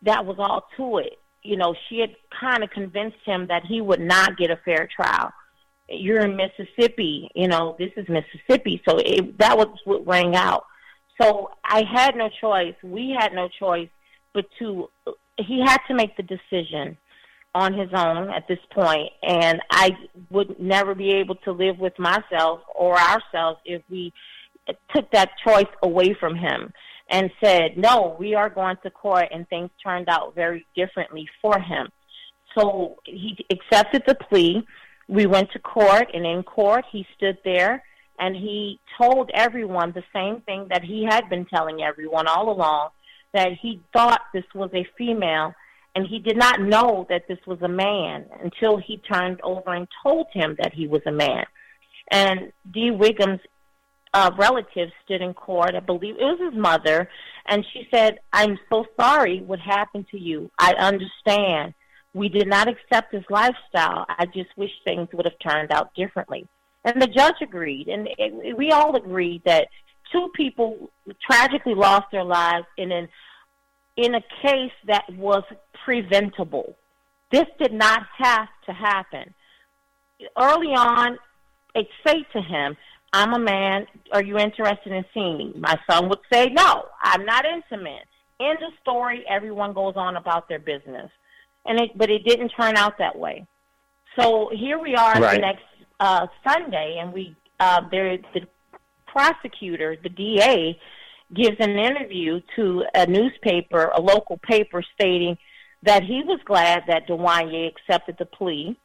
that was all to it. You know, she had kind of convinced him that he would not get a fair trial. You're in Mississippi, you know, this is Mississippi. So that was what rang out. So I had no choice. We had no choice but he had to make the decision on his own at this point. And I would never be able to live with myself or ourselves if we took that choice away from him and said, no, we are going to court, and things turned out very differently for him. So he accepted the plea. We went to court, and in court he stood there, and he told everyone the same thing that he had been telling everyone all along, that he thought this was a female, and he did not know that this was a man until he turned over and told him that he was a man. And Dee Wiggum's relatives stood in court. I believe it was his mother, and she said, I'm so sorry what happened to you. I understand. We did not accept his lifestyle. I just wish things would have turned out differently. And the judge agreed, and we all agreed that 2 people tragically lost their lives in a case that was preventable. This did not have to happen. Early on, they'd say to him, I'm a man, are you interested in seeing me? My son would say, no, I'm not into men. End of story, everyone goes on about their business. But it didn't turn out that way. So here we are the next Sunday, and the prosecutor, the DA, gives an interview to a newspaper, a local paper, stating that he was glad that Dwanya accepted the plea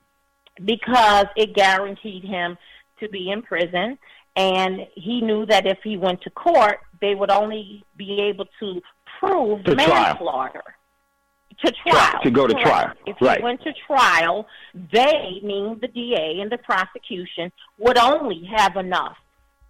because it guaranteed him to be in prison, and he knew that if he went to court, they would only be able to prove manslaughter. To trial. To go to trial. If he went to trial, they, meaning the DA and the prosecution, would only have enough,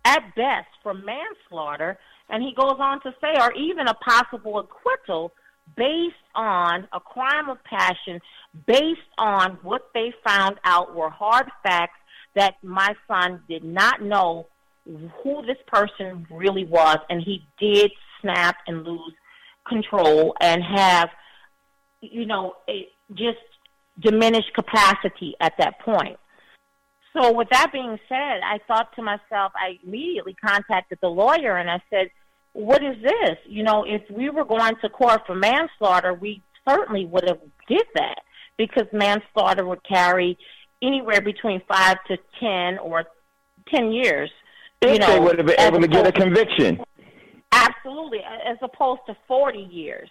at best, for manslaughter, and he goes on to say, or even a possible acquittal based on a crime of passion, based on what they found out were hard facts that my son did not know who this person really was, and he did snap and lose control and have, just diminished capacity at that point. So with that being said, I thought to myself, I immediately contacted the lawyer and I said, what is this? If we were going to court for manslaughter, we certainly would have did that, because manslaughter would carry anywhere between 5 to 10 or 10 years. They would have been able to get a conviction. Absolutely, as opposed to 40 years.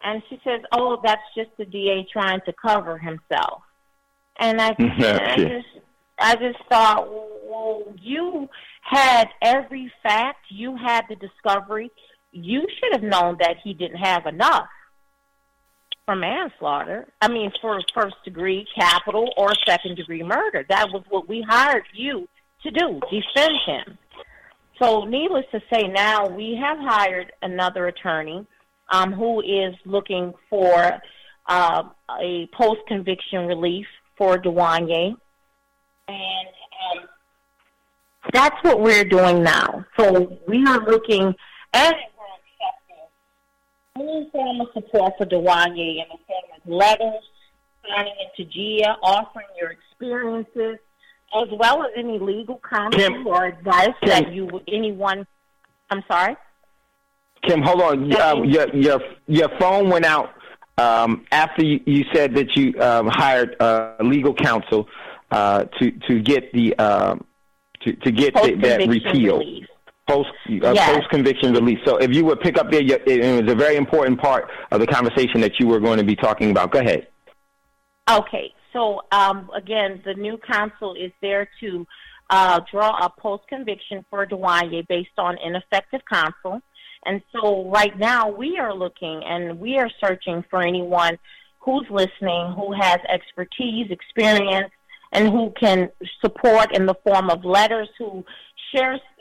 And she says, oh, that's just the DA trying to cover himself. And I just thought, well, you had every fact. You had the discovery. You should have known that he didn't have enough for manslaughter. I mean, for first-degree capital or second-degree murder. That was what we hired you to do, defend him. So needless to say, now we have hired another attorney who is looking for a post-conviction relief for Dwanya. And that's what we're doing now. So we are looking and we're accepting full form of support for Dwanya in the form of letters, signing into GIA, offering your experiences, as well as any legal counsel or advice that anyone. I'm sorry? Kim, hold on. Your phone went out after you said that you hired legal counsel to get that repeal, post conviction release. So if you would pick up there, it was a very important part of the conversation that you were going to be talking about. Go ahead. Okay. So again, the new counsel is there to draw a post conviction for Dwanya based on ineffective counsel. And so right now we are looking and we are searching for anyone who's listening, who has expertise, experience, and who can support in the form of letters, who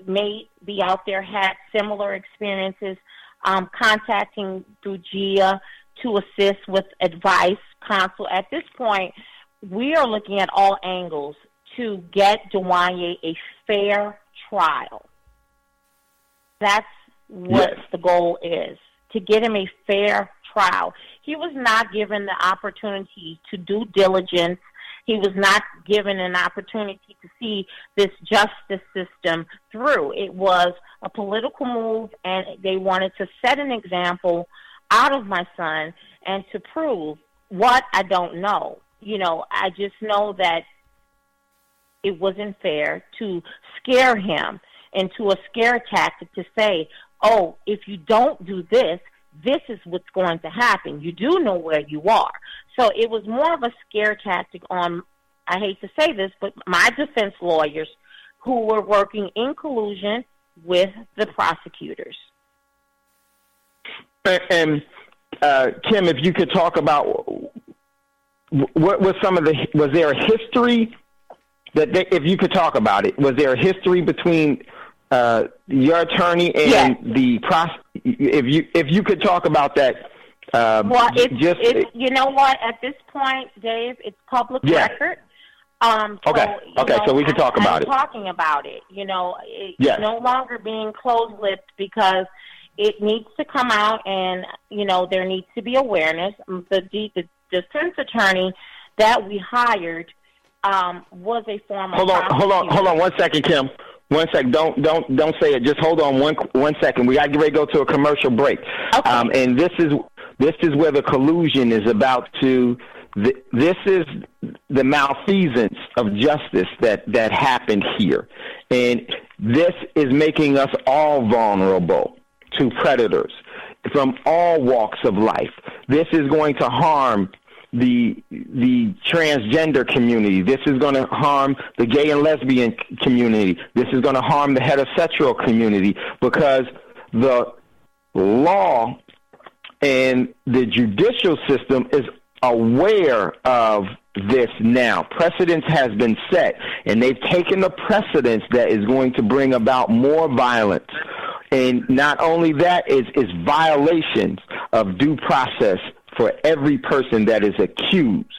may be out there, had similar experiences, contacting through GIA to assist with advice, counsel. At this point, we are looking at all angles to get Dwanya a fair trial. That's what the goal is, to get him a fair trial. He was not given the opportunity to due diligence. He was not given an opportunity to see this justice system through. It was a political move, and they wanted to set an example out of my son and to prove what I don't know. I just know that it wasn't fair to scare him into a scare tactic to say, oh, if you don't do this, this is what's going to happen. You do know where you are. So it was more of a scare tactic on, I hate to say this, but my defense lawyers who were working in collusion with the prosecutors. And Kim, if you could talk about what was was there a history if you could talk about it, was there a history between your attorney and the if you could talk about that. It's you know what? At this point, Dave, it's public record. So we can talk about it. Talking about it, it's no longer being closed-lipped because it needs to come out, and there needs to be awareness. The defense attorney that we hired was a former. Hold on 1 second, Kim. 1 second. Don't say it. Just hold on 1 second. We got to get ready to go to a commercial break. Okay. And this is where the collusion is about to. This is the malfeasance of justice that happened here, and this is making us all vulnerable to predators from all walks of life. This is going to harm the transgender community. This is going to harm the gay and lesbian community. This is going to harm the heterosexual community, because the law and the judicial system is aware of this now. Precedence has been set, and they've taken the precedence that is going to bring about more violence. And not only that, is violations of due process for every person that is accused.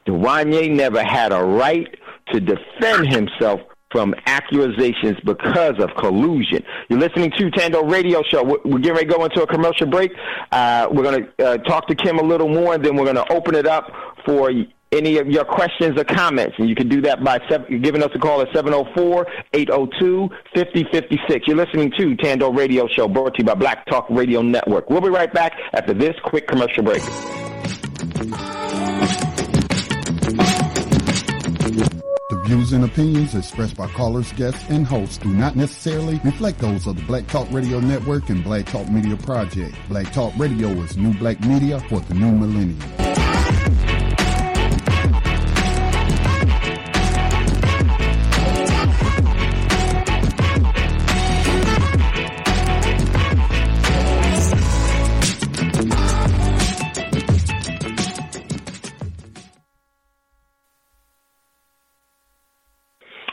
Dwanya never had a right to defend himself from accusations because of collusion. You're listening to Thando Radio Show. We're getting ready to go into a commercial break. We're going to talk to Kim a little more, and then we're going to open it up for any of your questions or comments. And you can do that by giving us a call at 704-802-5056. You're listening to Thando Radio Show, brought to you by Black Talk Radio Network. We'll be right back after this quick commercial break. The views and opinions expressed by callers, guests, and hosts do not necessarily reflect those of the Black Talk Radio Network and Black Talk Media Project. Black Talk Radio is new black media for the new millennium.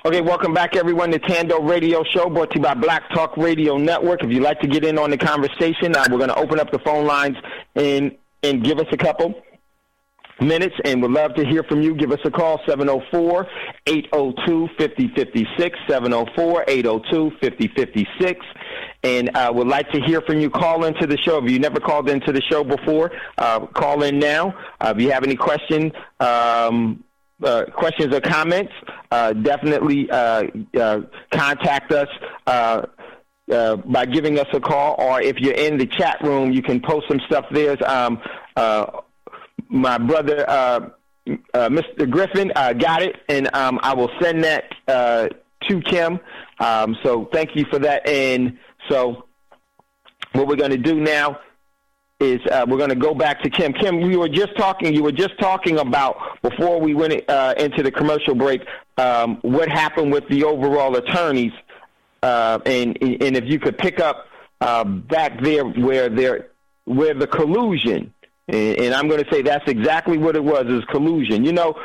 Okay, welcome back, everyone, to Thando Radio Show, brought to you by Black Talk Radio Network. If you'd like to get in on the conversation, we're going to open up the phone lines and give us a couple minutes, and we'd love to hear from you. Give us a call, 704-802-5056, 704-802-5056. And would like to hear from you. Call into the show. If you never called into the show before, call in now. If you have any questions or comments, definitely contact us by giving us a call, or if you're in the chat room, you can post some stuff there. My brother, Mr. Griffin, got it, and I will send that to Kim. So thank you for that. And so what we're going to do now is we're going to go back to Kim. Kim, you were just talking about, before we went into the commercial break, what happened with the overall attorneys, and if you could pick up back there where the collusion, and I'm going to say that's exactly what it was, is collusion. You know,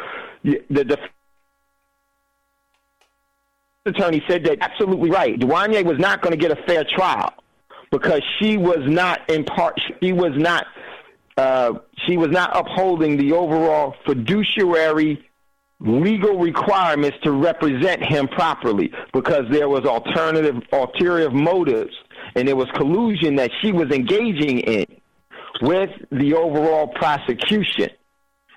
the attorney said that absolutely right. Dwanya was not going to get a fair trial, because she was not upholding the overall fiduciary legal requirements to represent him properly, because there was ulterior motives, and there was collusion that she was engaging in with the overall prosecution,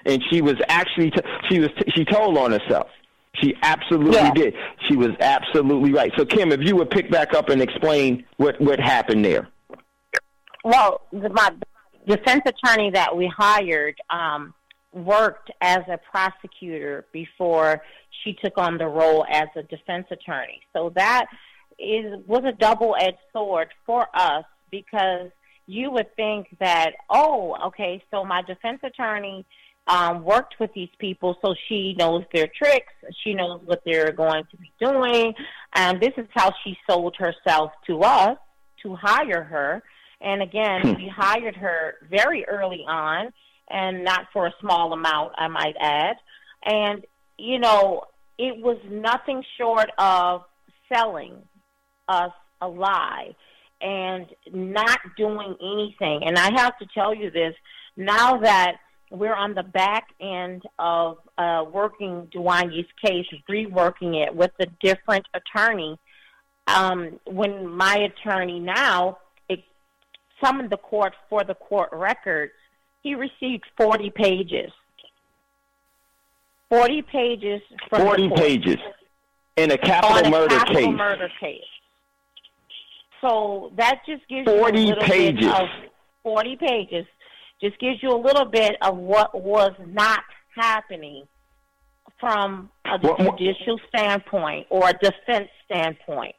and she was actually she told on herself. She absolutely did. She was absolutely right. So, Kim, if you would pick back up and explain what happened there. Well, my defense attorney that we hired worked as a prosecutor before she took on the role as a defense attorney. So that was a double-edged sword for us, because you would think that, so my defense attorney worked with these people, so she knows their tricks, she knows what they're going to be doing, and this is how she sold herself to us to hire her. And again, we hired her very early on, and not for a small amount, I might add. And, you know, it was nothing short of selling us a lie and not doing anything. And I have to tell you this, now that we're on the back end of working Dwanya's case, reworking it with a different attorney. When my attorney now summoned the court for the court records, he received 40 pages. 40 pages from 40 pages in a capital murder case. So that just gives you a little bit of 40 pages. Just gives you a little bit of what was not happening from a judicial standpoint or a defense standpoint.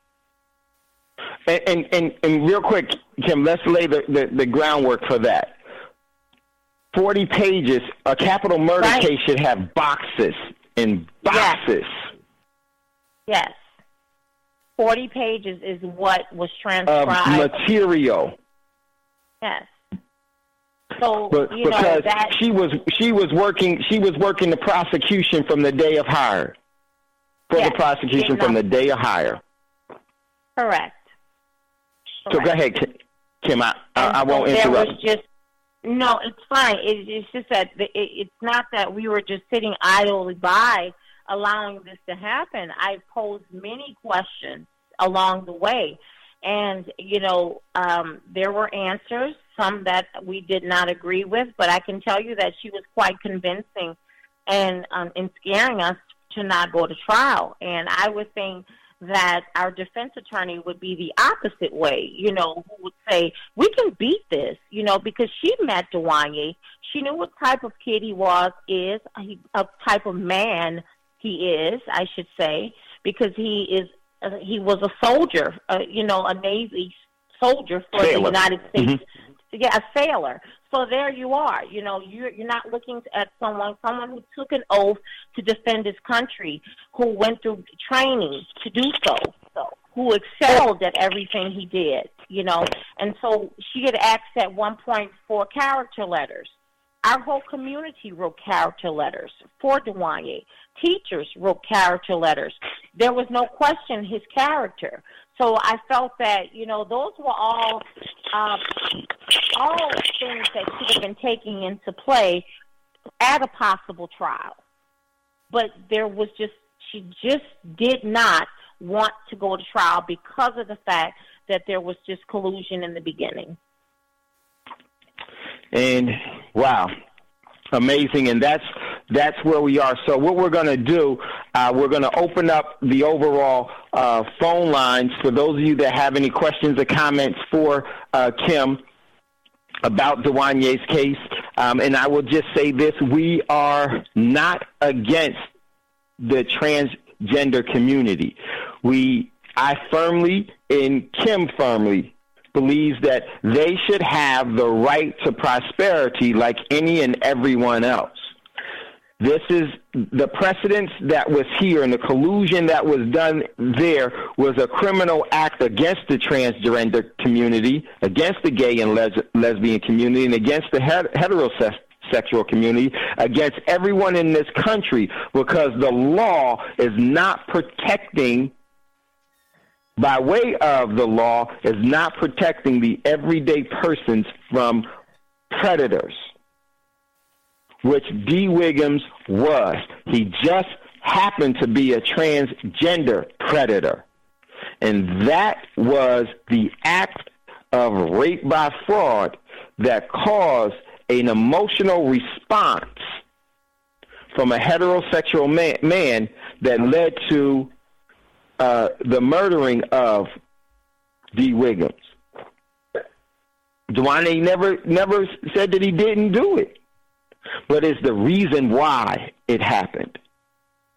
And real quick, Kim, let's lay the groundwork for that. 40 pages, a capital murder case should have boxes and boxes. Yes. 40 pages is what was transcribed. Of material. Yes. So because she was working the prosecution from the day of hire. The prosecution from the day of hire. Correct. So go ahead, Kim. I won't interrupt. No, it's fine. It's just that it's not that we were just sitting idly by allowing this to happen. I posed many questions along the way. And, there were answers, some that we did not agree with, but I can tell you that she was quite convincing and in scaring us to not go to trial. And I would think that our defense attorney would be the opposite way, who would say, we can beat this, because she met Dwanya. She knew what type of kid he is, a type of man he is, I should say, because he was a soldier, a Navy soldier for the United States. Mm-hmm. Yeah, a sailor. So there you are. You're not looking at someone who took an oath to defend his country, who went through training to do so, who excelled at everything he did, And so she had asked at one point for character letters. Our whole community wrote character letters for Dwanya. Teachers wrote character letters. There was no question his character. So I felt that, those were all things that should have been taken into play at a possible trial. But she just did not want to go to trial because of the fact that there was just collusion in the beginning. And wow, amazing. And that's where we are. So what we're going to do, we're going to open up the overall phone lines for those of you that have any questions or comments for Kim about Dwanya's case. And I will just say this, we are not against the transgender community. I firmly, and Kim firmly, believes that they should have the right to prosperity like any and everyone else. This is the precedence that was here, and the collusion that was done there was a criminal act against the transgender community, against the gay and lesbian community, and against the heterosexual community, against everyone in this country, because the law is not protecting, by way of the law, is not protecting the everyday persons from predators, which D. Wiggins was. He just happened to be a transgender predator. And that was the act of rape by fraud that caused an emotional response from a heterosexual man that led to the murdering of D. Wiggins. Dwanya never said that he didn't do it, but it's the reason why it happened.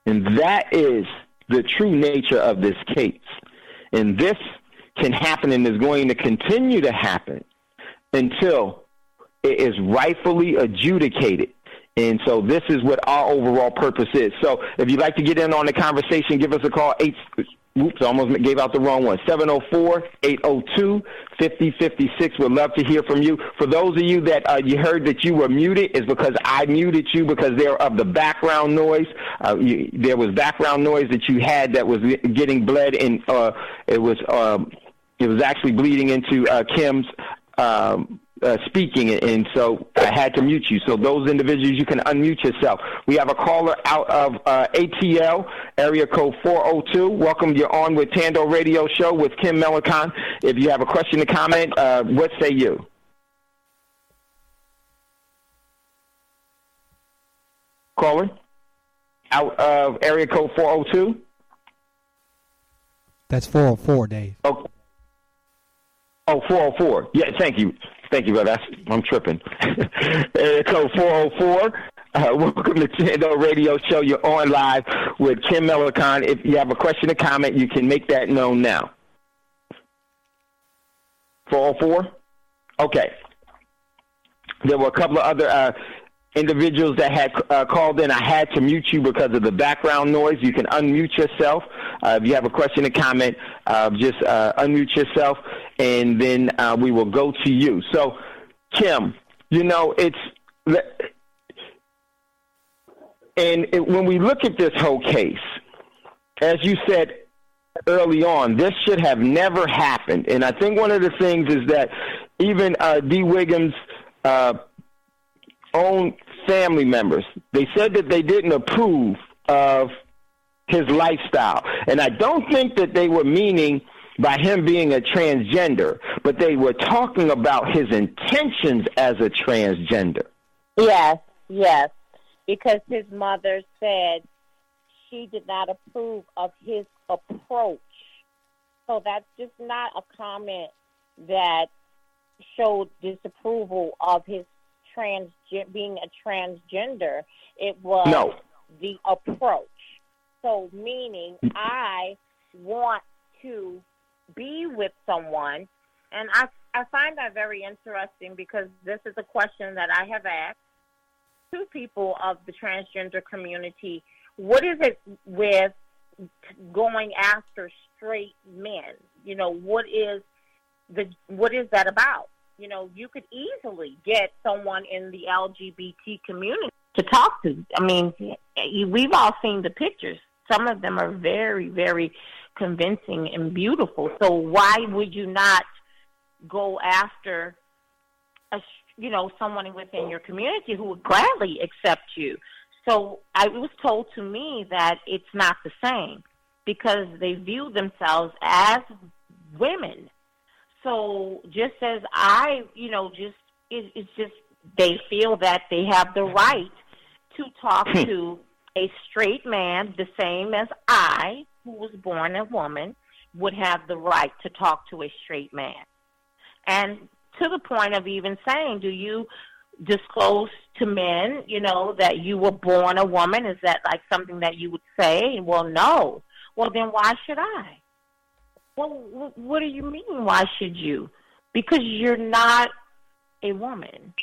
And that is the true nature of this case. And this can happen and is going to continue to happen until it is rightfully adjudicated. And so this is what our overall purpose is. So if you'd like to get in on the conversation, give us a call. I almost gave out the wrong one. 704-802-5056. We'd love to hear from you. For those of you that you heard that you were muted, is because I muted you because they're of the background noise. There was background noise that you had that was getting bled, and it was actually bleeding into Kim's speaking, and so I had to mute you. So those individuals, you can unmute yourself. We have a caller out of ATL, area code 402. Welcome. You're on with Thando Radio Show with Kim Melancon. If you have a question or comment, what say you? Caller out of area code 402. That's 404, Dave. Oh, 404. Yeah, thank you. Thank you, brother. I'm tripping. Area code 404. Welcome to Thando Radio Show. You're on live with Kim Melancon. If you have a question or comment, you can make that known now. 404? Okay. There were a couple of other individuals that had called in. I had to mute you because of the background noise. You can unmute yourself. If you have a question or comment, just unmute yourself, and then we will go to you. So, Kim, when we look at this whole case, as you said early on, this should have never happened. And I think one of the things is that even D. Wiggins' own family members, they said that they didn't approve of his lifestyle. And I don't think that they were meaning by him being a transgender, but they were talking about his intentions as a transgender. Yes, because his mother said she did not approve of his approach. So that's just not a comment that showed disapproval of his being a transgender. It was the approach. So meaning I want to be with someone, and I find that very interesting because this is a question that I have asked to people of the transgender community. What is it with going after straight men? What is that about? You could easily get someone in the LGBT community to talk to. I mean, we've all seen the pictures. Some of them are very, very convincing and beautiful. So why would you not go after someone within your community who would gladly accept you? So it was told to me that it's not the same because they view themselves as women. So just as it's just they feel that they have the right to talk to a straight man the same as I, who was born a woman, would have the right to talk to a straight man. And to the point of even saying, do you disclose to men, that you were born a woman? Is that like something that you would say? Well, no. Well, then why should I? Well, what do you mean, why should you? Because you're not a woman.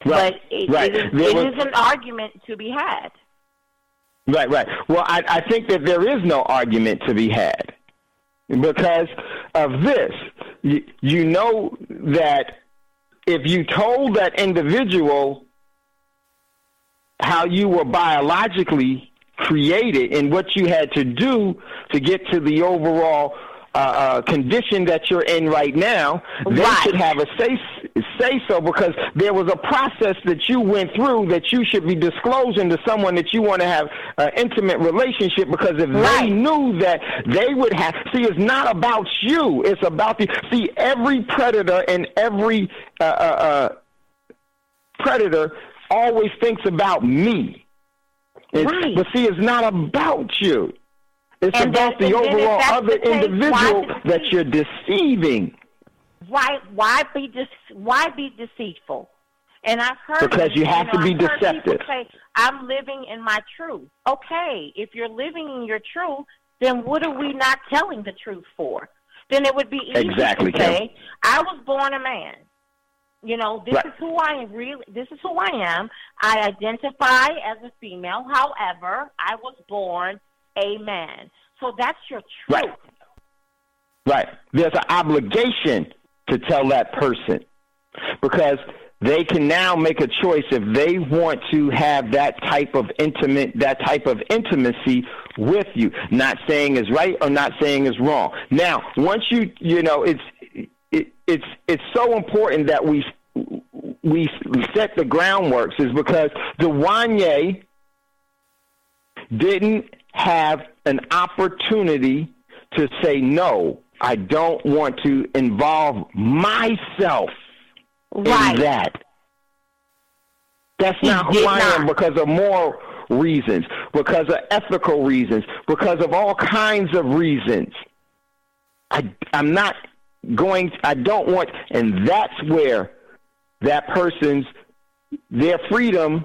Right, but it is an argument to be had. Right. Well, I think that there is no argument to be had because of this. You know that if you told that individual how you were biologically created and what you had to do to get to the overall condition that you're in right now, they should have a say so, because there was a process that you went through that you should be disclosing to someone that you want to have an intimate relationship, because if they knew that, they would have. See, it's not about you. It's about every predator and every predator always thinks about me. But see, it's not about you. It's about the overall other individual that you're deceiving. Why be deceitful? And I've heard because you have to be deceptive. People say, I'm living in my truth. Okay, if you're living in your truth, then what are we not telling the truth for? Then it would be easy to say, I was born a man. This is who I am. This is who I am. I identify as a female. However, I was born a man. So that's your truth. Right. There's an obligation to tell that person, because they can now make a choice if they want to have that type of intimacy with you. Not saying is right or not saying is wrong. Now, once it's so important that we set the groundworks, is because Dwanya didn't have an opportunity to say, no, I don't want to involve myself in that. That's not who I am, because of moral reasons, because of ethical reasons, because of all kinds of reasons. I'm not going, I don't want, and that's where that person's, their freedom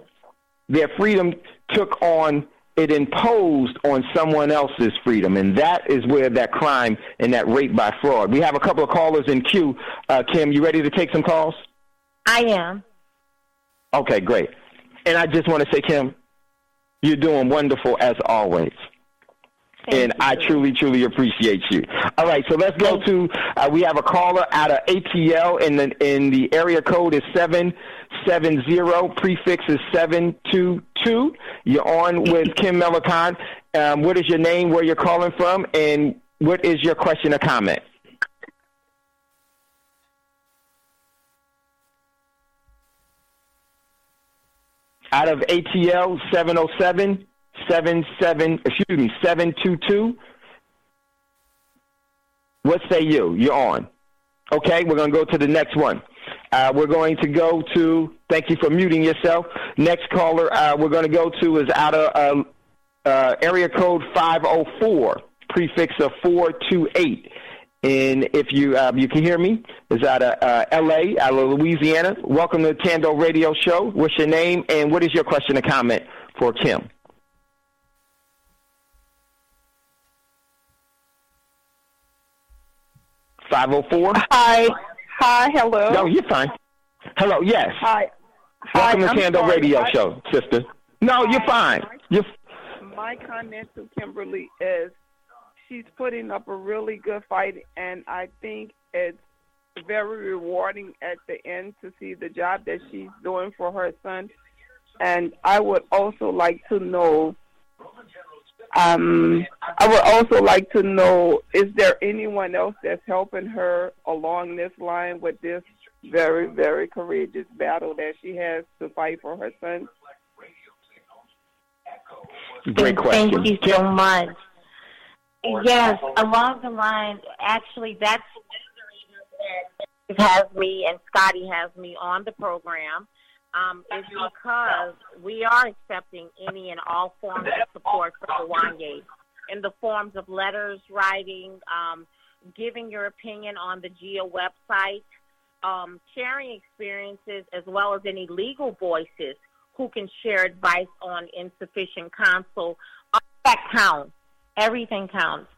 took on it imposed on someone else's freedom, and that is where that crime and that rape by fraud. We have a couple of callers in queue. Kim, you ready to take some calls? I am. Okay, great. And I just want to say, Kim, you're doing wonderful as always. And I truly, truly appreciate you. All right, so let's go to, we have a caller out of ATL, and the area code is 770, prefix is 722. You're on with Kim Melancon. What is your name, where you're calling from, and what is your question or comment? Out of ATL, 722. What say you? You're on. Okay, we're going to go to the next one. We're going to go to, thank you for muting yourself. Next caller we're going to go to is out of area code 504, prefix of 428. And if you can hear me, it's out of L.A., out of Louisiana. Welcome to the Thando Radio Show. What's your name, and what is your question or comment for Kim? 504. Hi, hello. No, you're fine. Hello, yes. Hi. Welcome to I'm Thando sorry. Radio Show, sister. No, you're fine. My comment to Kimberly is she's putting up a really good fight, and I think it's very rewarding at the end to see the job that she's doing for her son. And I would also like to know, is there anyone else that's helping her along this line with this very, very courageous battle that she has to fight for her son? Great question. Thank you so much. Yes, along the line, actually, that's has me and Scotty has me on the program. Is because we are accepting any and all forms of support for Dwanya in the forms of letters, writing, giving your opinion on the GIA website, sharing experiences, as well as any legal voices who can share advice on insufficient counsel. All that counts. Everything counts.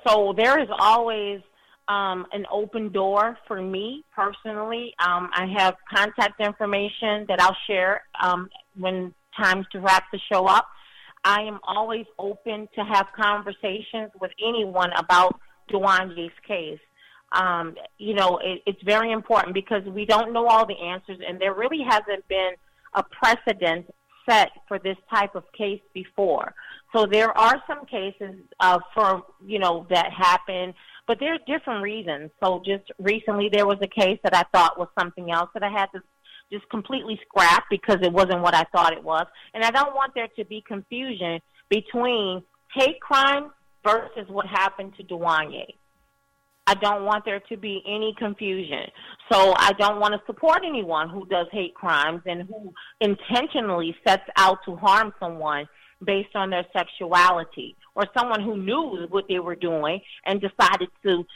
So there is always an open door for me personally. I have contact information that I'll share when time's to wrap the show up. I am always open to have conversations with anyone about Dwanya's case. It's very important because we don't know all the answers, and there really hasn't been a precedent set for this type of case before. So there are some cases that happen, but there are different reasons. So just recently there was a case that I thought was something else that I had to just completely scrap because it wasn't what I thought it was. And I don't want there to be confusion between hate crime versus what happened to Dwanya. I don't want there to be any confusion. So I don't want to support anyone who does hate crimes and who intentionally sets out to harm someone based on their sexuality, or someone who knew what they were doing and decided to,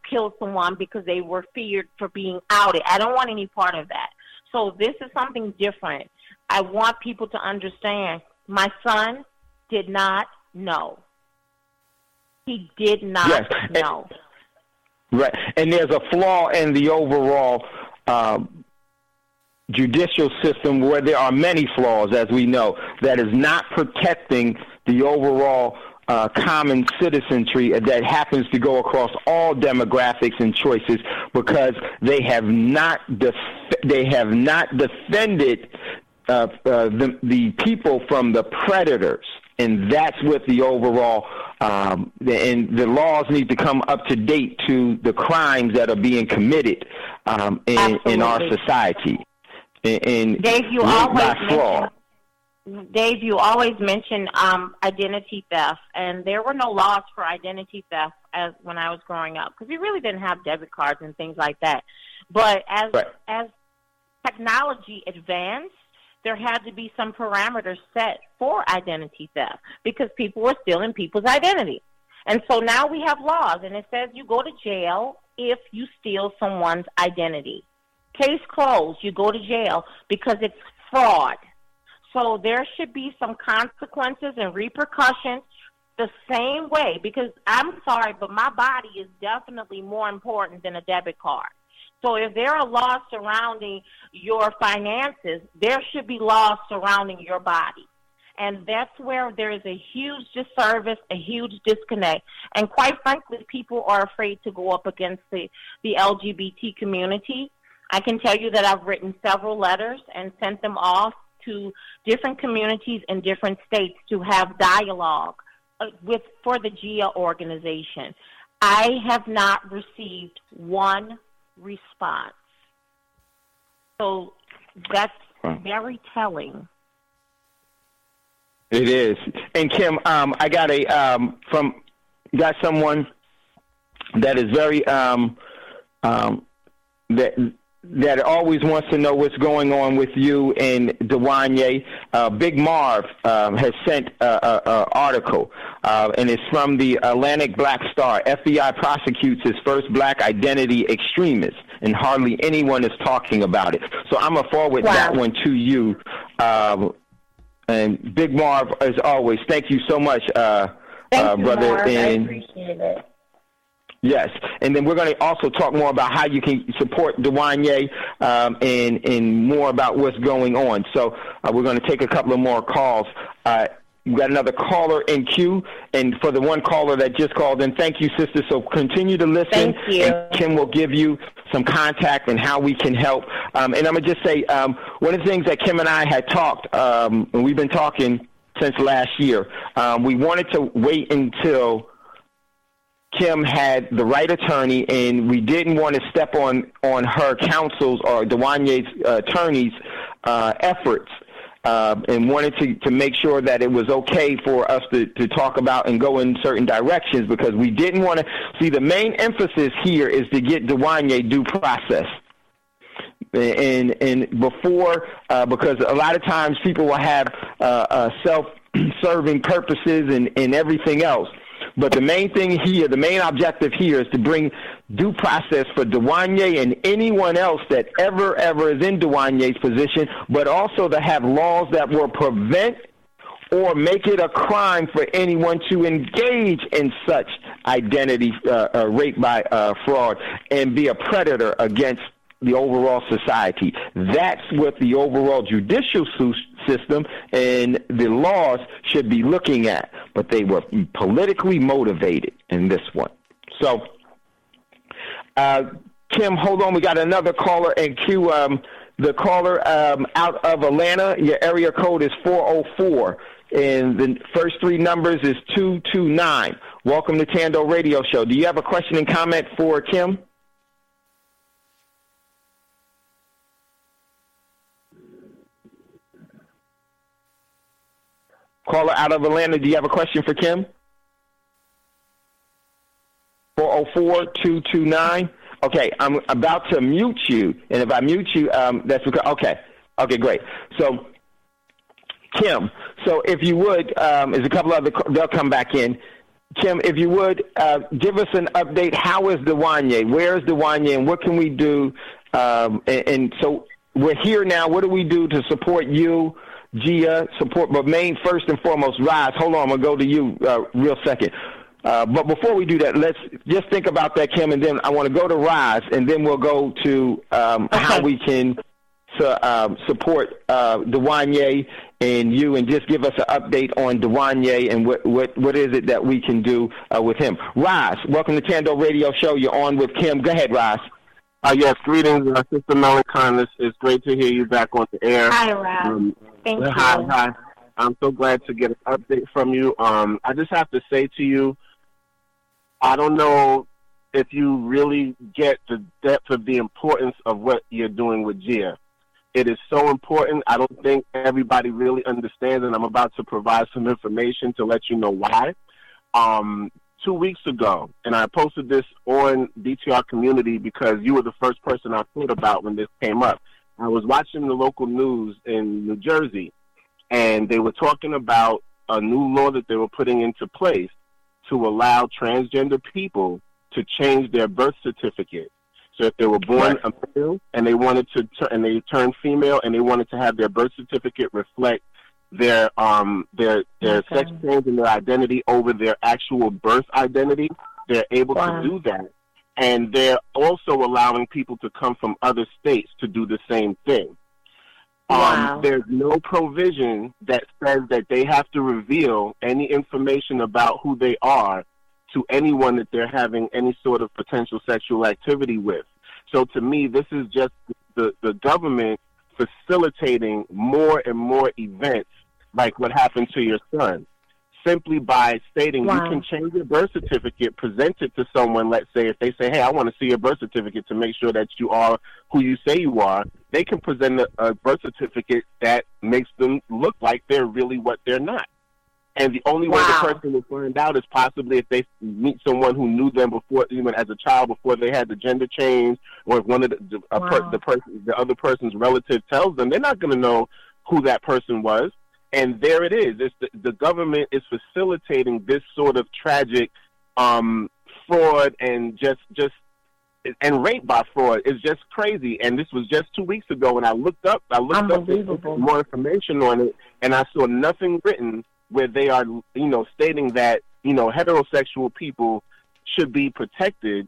kill someone because they were feared for being outed. I don't want any part of that. So this is something different. I want people to understand my son did not know. He did not know. Right. And there's a flaw in the overall judicial system where there are many flaws, as we know, that is not protecting the overall common citizenry that happens to go across all demographics and choices because they have not defended the people from the predators. And that's what the overall, and the laws need to come up to date to the crimes that are being committed in our society. And Dave, you always mention identity theft, and there were no laws for identity theft when I was growing up because we really didn't have debit cards and things like that. But as technology advanced, there had to be some parameters set for identity theft because people were stealing people's identity. And so now we have laws, and it says you go to jail if you steal someone's identity. Case closed. You go to jail because it's fraud. So there should be some consequences and repercussions the same way, because I'm sorry, but my body is definitely more important than a debit card. So if there are laws surrounding your finances, there should be laws surrounding your body. And that's where there is a huge disservice, a huge disconnect. And quite frankly, people are afraid to go up against the LGBT community. I can tell you that I've written several letters and sent them off to different communities in different states to have dialogue for the GIA organization. I have not received one response. So that's very telling. It is. And Kim, I got got someone that is very that always wants to know what's going on with you and Dwanya. Big Marv has sent an article, and it's from the Atlantic Black Star. FBI prosecutes his first black identity extremist, and hardly anyone is talking about it. So I'm going to forward that one to you. And Big Marv, as always, thank you so much, thank you, brother. Marv. And I appreciate it. Yes, and then we're going to also talk more about how you can support Dwanya and more about what's going on. So we're going to take a couple of more calls. We've got another caller in queue, and for the one caller that just called in, thank you, sister. So continue to listen. Thank you. And Kim will give you some contact and how we can help. And I'm going to just say one of the things that Kim and I had talked, and we've been talking since last year, we wanted to wait until Kim had the right attorney, and we didn't want to step on her counsel's or Dwanya's attorney's efforts, and wanted to make sure that it was okay for us to talk about and go in certain directions, because we didn't want to see the main emphasis here is to get Dwanya due process. And before, because a lot of times people will have self-serving purposes and everything else. But the main thing here, the main objective here is to bring due process for Dwanya and anyone else that ever is in Dwanya's position, but also to have laws that will prevent or make it a crime for anyone to engage in such identity rape by fraud and be a predator against the overall society. That's what the overall judicial system and the laws should be looking at. But they were politically motivated in this one. So, Kim, hold on. We got another caller in queue. The caller out of Atlanta, your area code is 404. And the first three numbers is 229. Welcome to Thando Radio Show. Do you have a question and comment for Kim? Caller out of Atlanta, do you have a question for Kim? 404-229. Okay, I'm about to mute you, and if I mute you, that's because, okay, great. So, Kim, so if you would, there's a couple other, they'll come back in. Kim, if you would, give us an update. How is Dwanya? Where is Dwanya, and what can we do? And so we're here now. What do we do to support you? GIA support, but first and foremost, Rise. Hold on, I'm going to go to you real second. But before we do that, let's just think about that, Kim, and then I want to go to Rise, and then we'll go to how we can support Dwanya and you, and just give us an update on Dwanya and what is it that we can do with him. Rise, welcome to Thando Radio Show. You're on with Kim. Go ahead, Rise. Yes, greetings, Sister Melancon. It's great to hear you back on the air. Hi, Rob. Thank you. Hi. I'm so glad to get an update from you. I just have to say to you, I don't know if you really get the depth of the importance of what you're doing with GIA. It is so important. I don't think everybody really understands, and I'm about to provide some information to let you know why. 2 weeks ago, and I posted this on BTR community because you were the first person I thought about when this came up. I was watching the local news in New Jersey, and they were talking about a new law that they were putting into place to allow transgender people to change their birth certificate. So if they were born a male and they wanted to and they turned female and they wanted to have their birth certificate reflect their sex change and their identity over their actual birth identity. They're able to do that. And they're also allowing people to come from other states to do the same thing. There's no provision that says that they have to reveal any information about who they are to anyone that they're having any sort of potential sexual activity with. So to me, this is just the government facilitating more and more events like what happened to your son, simply by stating you can change your birth certificate, present it to someone. Let's say if they say, hey, I want to see your birth certificate to make sure that you are who you say you are, they can present a birth certificate that makes them look like they're really what they're not. And the only way the person will find out is possibly if they meet someone who knew them before, even as a child, before they had the gender change, or if one of the other person's relative tells them. They're not going to know who that person was. And there it is. The government is facilitating this sort of tragic fraud and just and rape by fraud. It's just crazy. And this was just 2 weeks ago, and I looked up more information on it, and I saw nothing written where they are, stating that, heterosexual people should be protected.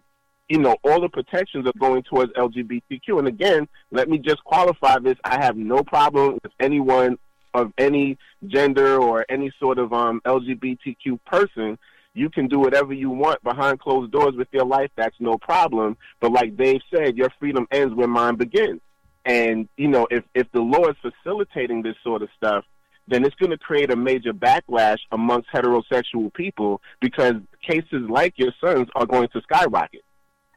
All the protections are going towards LGBTQ. And again, let me just qualify this. I have no problem with anyone of any gender or any sort of LGBTQ person. You can do whatever you want behind closed doors with your life. That's no problem. But like Dave said, your freedom ends where mine begins. And, if the law is facilitating this sort of stuff, then it's going to create a major backlash amongst heterosexual people, because cases like your son's are going to skyrocket.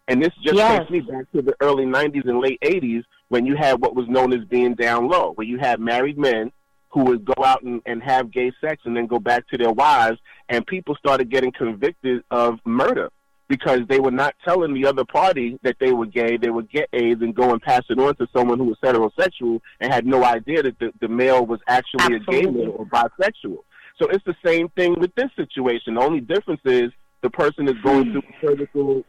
And this just takes me back to the early 90s and late 80s, when you had what was known as being down low, where you had married men who would go out and have gay sex and then go back to their wives, and people started getting convicted of murder because they were not telling the other party that they were gay. They would get AIDS and go and pass it on to someone who was heterosexual and had no idea that the male was actually a gay male or bisexual. So it's the same thing with this situation. The only difference is the person is going through surgical,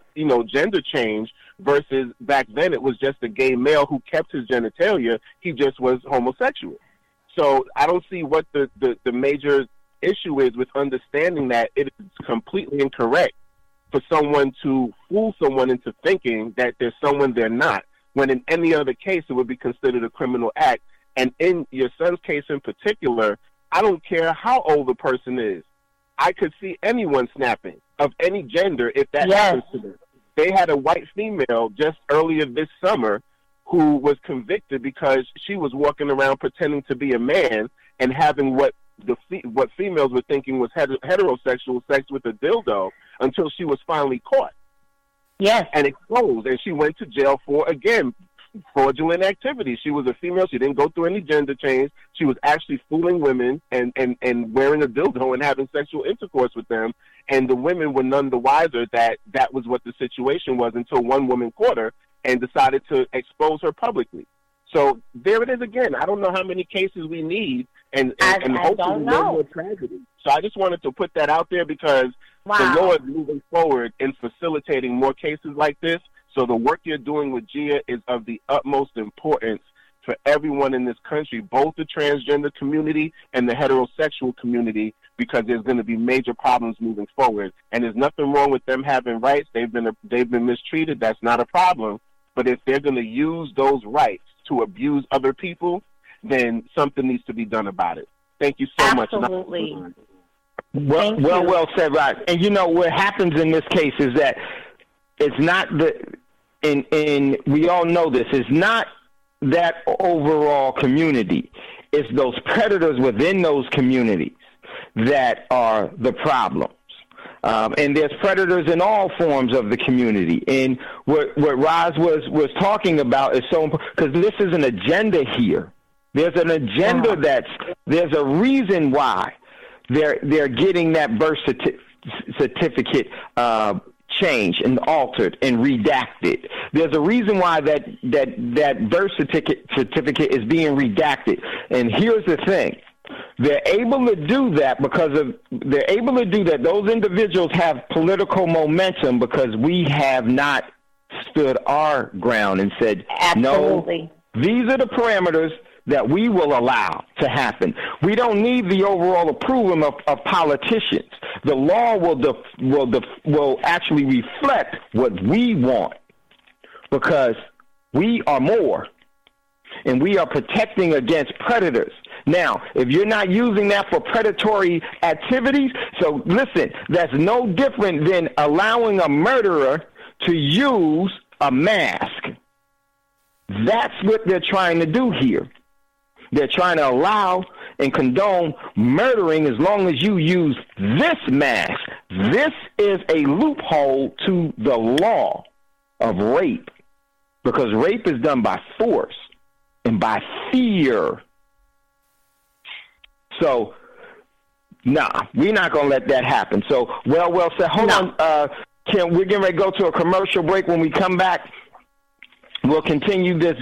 gender change, versus back then it was just a gay male who kept his genitalia. He just was homosexual. So I don't see what the major issue is with understanding that it is completely incorrect for someone to fool someone into thinking that there's someone they're not, when in any other case it would be considered a criminal act. And in your son's case in particular, I don't care how old the person is. I could see anyone snapping of any gender if that happens to them. They had a white female just earlier this summer who was convicted because she was walking around pretending to be a man and having what females were thinking was heterosexual sex with a dildo, until she was finally caught. Yes. And exposed. And she went to jail for, again, fraudulent activity. She was a female. She didn't go through any gender change. She was actually fooling women and wearing a dildo and having sexual intercourse with them. And the women were none the wiser that that was what the situation was, until one woman caught her and decided to expose her publicly. So there it is again. I don't know how many cases we need, and hopefully no more tragedy. So I just wanted to put that out there, because the law is moving forward in facilitating more cases like this. So the work you're doing with GIA is of the utmost importance for everyone in this country, both the transgender community and the heterosexual community, because there's going to be major problems moving forward. And there's nothing wrong with them having rights. They've been mistreated. That's not a problem. But if they're going to use those rights to abuse other people, then something needs to be done about it. Thank you so much. Absolutely. Well said, Rod. And what happens in this case is that it's not and we all know this, it's not that overall community. It's those predators within those communities that are the problems. And there's predators in all forms of the community. And what Roz was talking about is so important, because this is an agenda here. There's an agenda there's a reason why they're getting that birth certificate changed and altered and redacted. There's a reason why that birth certificate is being redacted. And here's the thing. They're able to do that those individuals have political momentum, because we have not stood our ground and said, absolutely, no, these are the parameters. that we will allow to happen. We don't need the overall approval of politicians. The law will actually reflect what we want, because we are more, and we are protecting against predators. Now, if you're not using that for predatory activities, so listen, that's no different than allowing a murderer to use a mask. That's what they're trying to do here. They're trying to allow and condone murdering as long as you use this mask. This is a loophole to the law of rape, because rape is done by force and by fear. So, nah, we're not going to let that happen. So, well said. Hold on, Kim, we're getting ready to go to a commercial break. When we come back, we'll continue this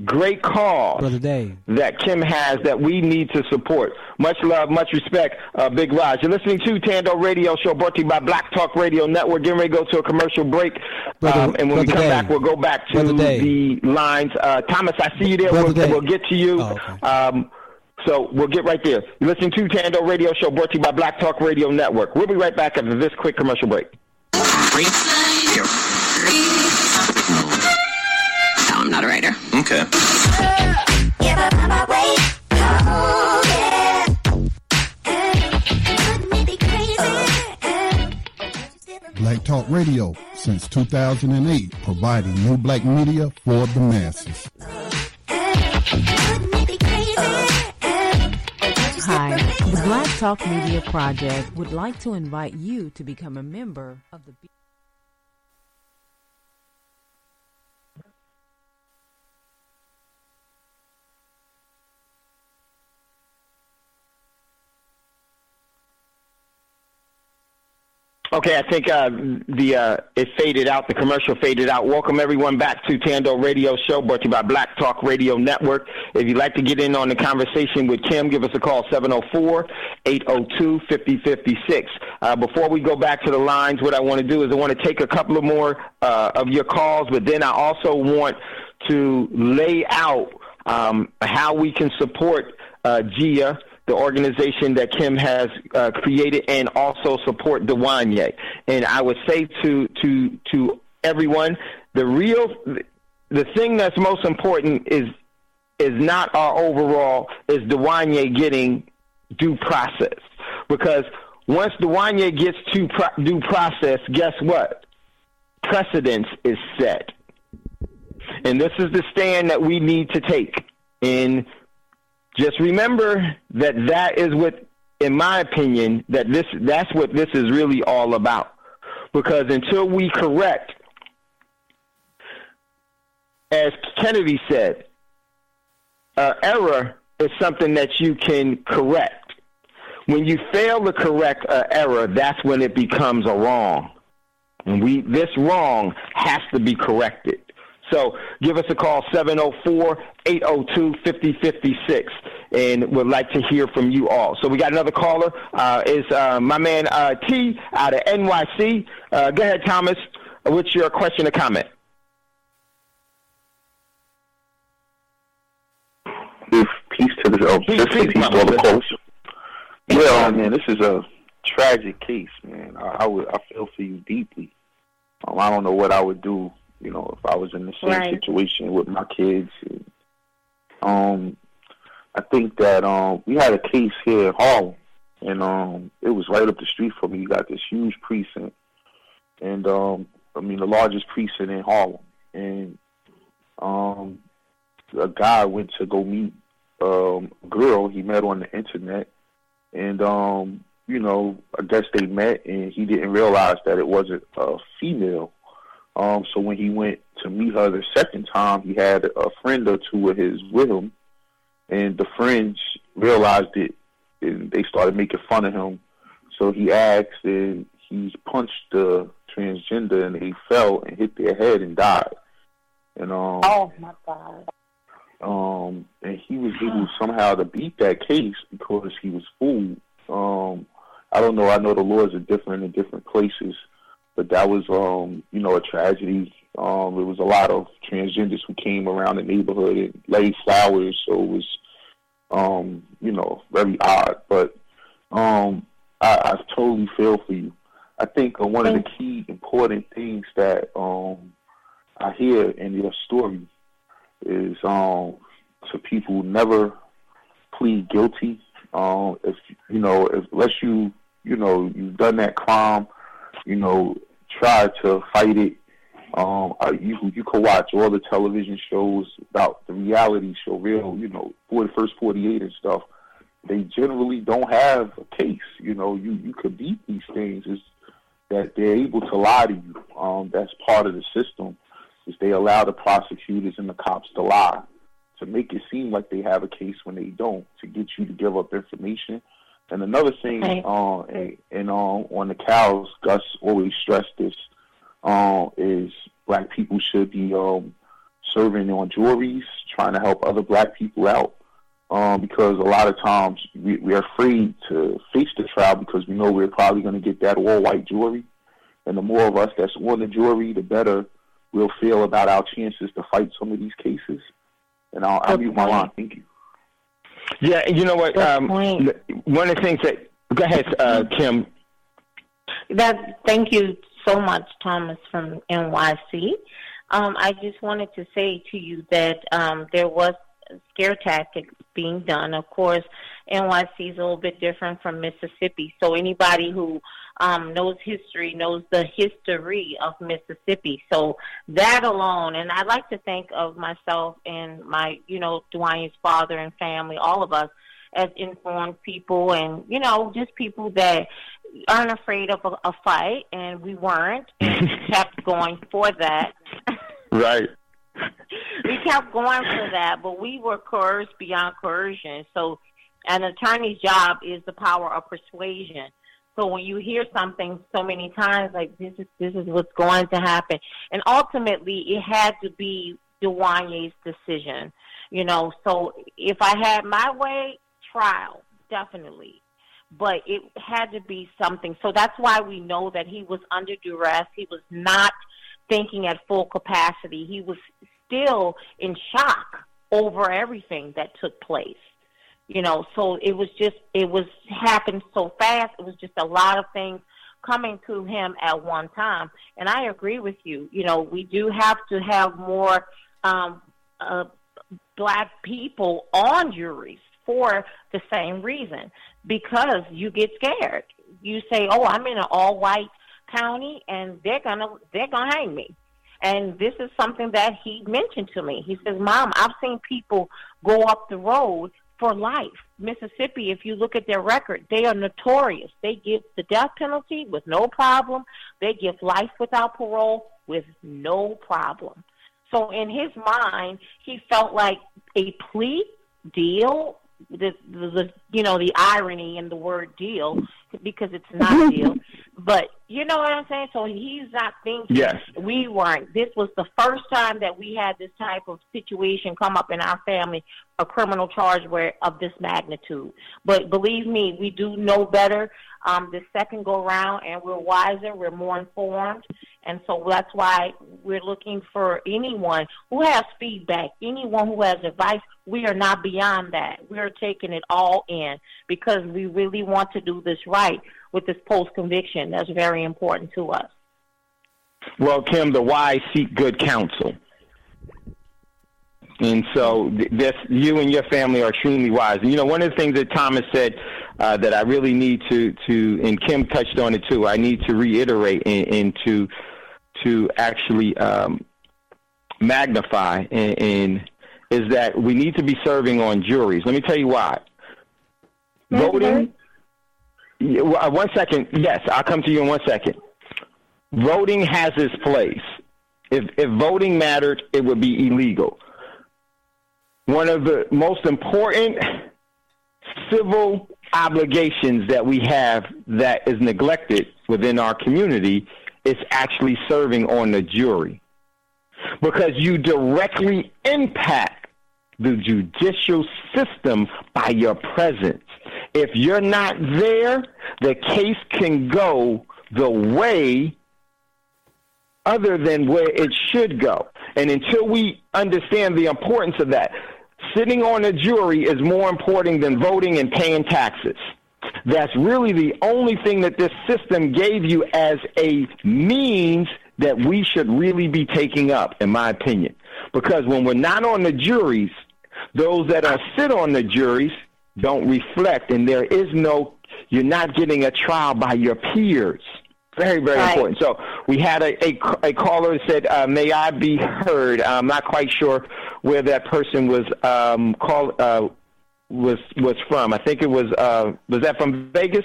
great cause Brother Dave that Kim has that we need to support. Much love, much respect, Big Raj. You're listening to Thando Radio Show, brought to you by Black Talk Radio Network. Getting ready to go to a commercial break. And when we come back, we'll go back to the lines. Thomas, I see you there. We'll get to you. Oh, okay. So we'll get right there. You're listening to Thando Radio Show, brought to you by Black Talk Radio Network. We'll be right back after this quick commercial break. No, I'm not a writer. Okay. Black Talk Radio, since 2008, providing new black media for the masses. Hi, the Black Talk Media Project would like to invite you to become a member of the Okay, I think it faded out. The commercial faded out. Welcome everyone back to Thando Radio Show, brought to you by Black Talk Radio Network. If you'd like to get in on the conversation with Kim, give us a call, 704-802-5056. Before we go back to the lines, what I want to do is I want to take a couple of more of your calls, but then I also want to lay out how we can support GIA, the organization that Kim has created, and also support Dwanya. And I would say to everyone, the thing that's most important is not our overall, is Dwanya getting due process. Because once Dwanya gets to due process, guess what? Precedence is set. And this is the stand that we need to take. And just remember that is what, in my opinion, that's what this is really all about. Because until we correct, as Kennedy said, error is something that you can correct. When you fail to correct an error, that's when it becomes a wrong. And this wrong has to be corrected. So give us a call, 704-802-5056, and we'd like to hear from you all. So we got another caller, is my man T out of NYC. Go ahead, Thomas. What's your question or comment? Peace to the peace to all the callers. Yeah, man, this is a tragic case, man. I feel for you deeply. I don't know what I would do, if I was in the same situation with my kids. I think that we had a case here in Harlem, and it was right up the street from me. You got this huge precinct, and the largest precinct in Harlem. And a guy went to go meet a girl he met on the internet, and I guess they met, and he didn't realize that it wasn't a female. So when he went to meet her the second time, he had a friend or two of his with him, and the friends realized it, and they started making fun of him. So he asked, and he punched the transgender, and they fell and hit their head and died. And oh my God. And he was able somehow to beat that case because he was fooled. I don't know. I know the laws are different in different places, but that was, a tragedy. There was a lot of transgenders who came around the neighborhood and laid flowers, so it was, very odd. But I totally feel for you. I think one of the key important things that I hear in your story is to people never plead guilty. Unless you've done that crime, try to fight it. You could watch all the television shows about the reality show, for the first 48 and stuff. They generally don't have a case. You could beat these things. Is that they're able to lie to you. That's part of the system. Is they allow the prosecutors and the cops to lie, to make it seem like they have a case when they don't, to get you to give up information. And another thing, on the cows, Gus always stressed this, is black people should be serving on juries, trying to help other black people out, because a lot of times we're afraid to face the trial because we know we're probably going to get that all-white jury. And the more of us that's on the jury, the better we'll feel about our chances to fight some of these cases. And I'll mute my line. Thank you. Yeah, you know what? One of the things that... Go ahead, Kim. Thank you so much, Thomas from NYC. I just wanted to say to you that there was scare tactics being done. Of course, NYC is a little bit different from Mississippi. So anybody who knows history knows the history of Mississippi. So that alone, and I like to think of myself and my, Dwanya's father and family, all of us, as informed people and, just people that aren't afraid of a fight, and we weren't, and kept going for that. Right. We kept going for that, but we were coerced beyond coercion. So an attorney's job is the power of persuasion. So when you hear something so many times, like this is what's going to happen, and ultimately it had to be Dwanya's decision. So if I had my way, trial, definitely. But it had to be something. So that's why we know that he was under duress. He was not thinking at full capacity. He was still in shock over everything that took place. So it happened so fast. It was just a lot of things coming to him at one time. And I agree with you. We do have to have more black people on juries for the same reason, because you get scared. You say, "Oh, I'm in an all-white county, and they're gonna hang me." And this is something that he mentioned to me. He says, "Mom, I've seen people go up the road for life. Mississippi, if you look at their record, they are notorious. They give the death penalty with no problem. They give life without parole with no problem." So in his mind, he felt like a plea deal. The irony in the word deal, because it's not a deal, but you know what I'm saying? So he's not thinking. Yes. We weren't. This was the first time that we had this type of situation come up in our family, a criminal charge of this magnitude. But believe me, we do know better the second go round, and we're wiser, we're more informed. And so that's why we're looking for anyone who has feedback, anyone who has advice. We are not beyond that. We are taking it all in because we really want to do this right with this post-conviction. That's very important to us. Well, Kim, the wise seek good counsel. And so you and your family are extremely wise. And, one of the things that Thomas said that I really need to, and Kim touched on it too, I need to reiterate and to actually magnify is that we need to be serving on juries. Let me tell you why. Voting. One second. Yes, I'll come to you in 1 second. Voting has its place. If voting mattered, it would be illegal. One of the most important civil obligations that we have that is neglected within our community is actually serving on the jury, because you directly impact the judicial system by your presence. If you're not there, the case can go the way other than where it should go. And until we understand the importance of that, sitting on a jury is more important than voting and paying taxes. That's really the only thing that this system gave you as a means that we should really be taking up, in my opinion. Because when we're not on the juries, those that sit on the juries don't reflect, and you're not getting a trial by your peers. Very, very important. So we had a caller that said, may I be heard? I'm not quite sure where that person was was from. I think it was that from Vegas?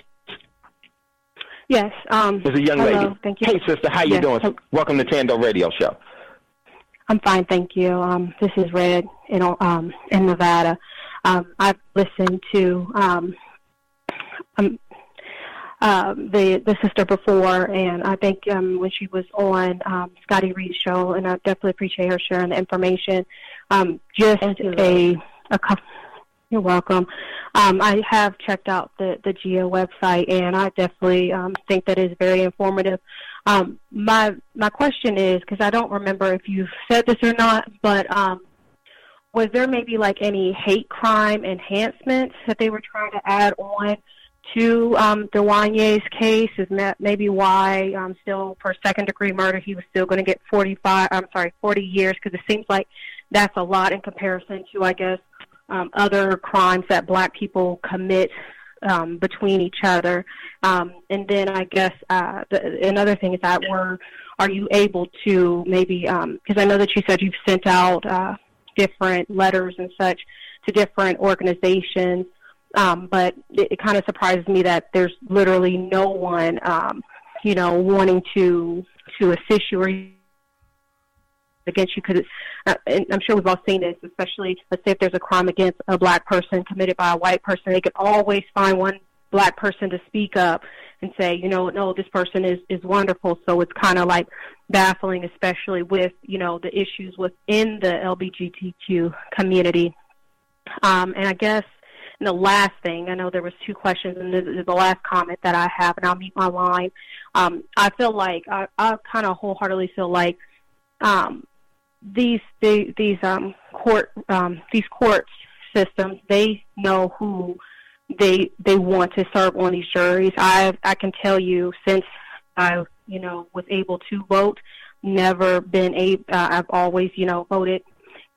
Yes. It was a young lady. Thank you. Hey, sister, how you doing? Welcome to Thando Radio Show. I'm fine, thank you. This is Red in Nevada. I've listened to the sister before, and I think when she was on Scotty Reed's show, and I definitely appreciate her sharing the information. You're welcome. I have checked out the GIA website, and I definitely think that is very informative. My question is, because I don't remember if you said this or not, but was there maybe like any hate crime enhancements that they were trying to add on to Dwanya's case? Is that maybe why still for second-degree murder he was still going to get 40 years? Because it seems like that's a lot in comparison to, I guess, other crimes that black people commit between each other. And then I guess another thing is that are you able to maybe, because I know that you said you've sent out different letters and such to different organizations, but it kind of surprises me that there's literally no one, wanting to assist you or against you, because and I'm sure we've all seen this, especially, let's say if there's a crime against a black person committed by a white person, they can always find one black person to speak up and say, no, this person is wonderful. So it's kind of like baffling, especially with, the issues within the LGBTQ community. And I guess the last thing, I know there was two questions, and this is the last comment that I have, and I'll mute my line. I feel like, I kind of wholeheartedly feel like, these court systems, they know who they want to serve on these juries. I can tell you, since I was able to vote, never been I've always voted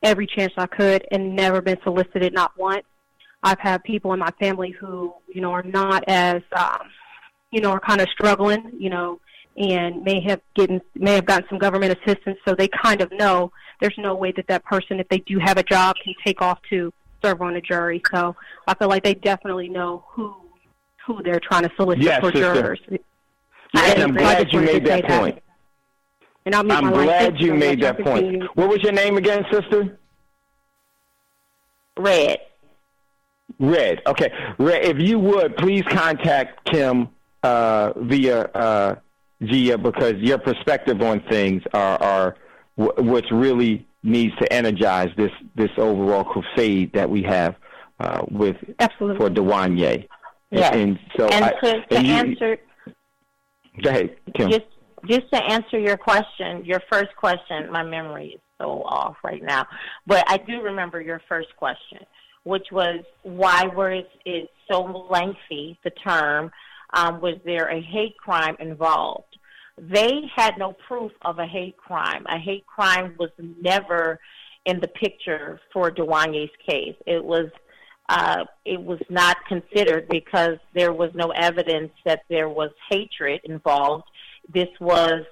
every chance I could and never been solicited, not once. I've had people in my family who are not as are kind of struggling, and may have gotten some government assistance, so they kind of know there's no way that person, if they do have a job, can take off to serve on a jury. So I feel like they definitely know who they're trying to solicit for jurors. And I'm glad you made that point. And I'm glad you made that point. What was your name again, sister? Red. Okay. Red, if you would, please contact Kim via GIA, because your perspective on things are what really needs to energize this overall crusade that we have for Dwanya. Yes. And so to answer, go ahead, Kim. Just to answer your question, your first question, my memory is so off right now, but I do remember your first question, which was why was it so lengthy, the term, was there a hate crime involved? They had no proof of a hate crime. A hate crime was never in the picture for Dwanya's case. It was not considered because there was no evidence that there was hatred involved. This was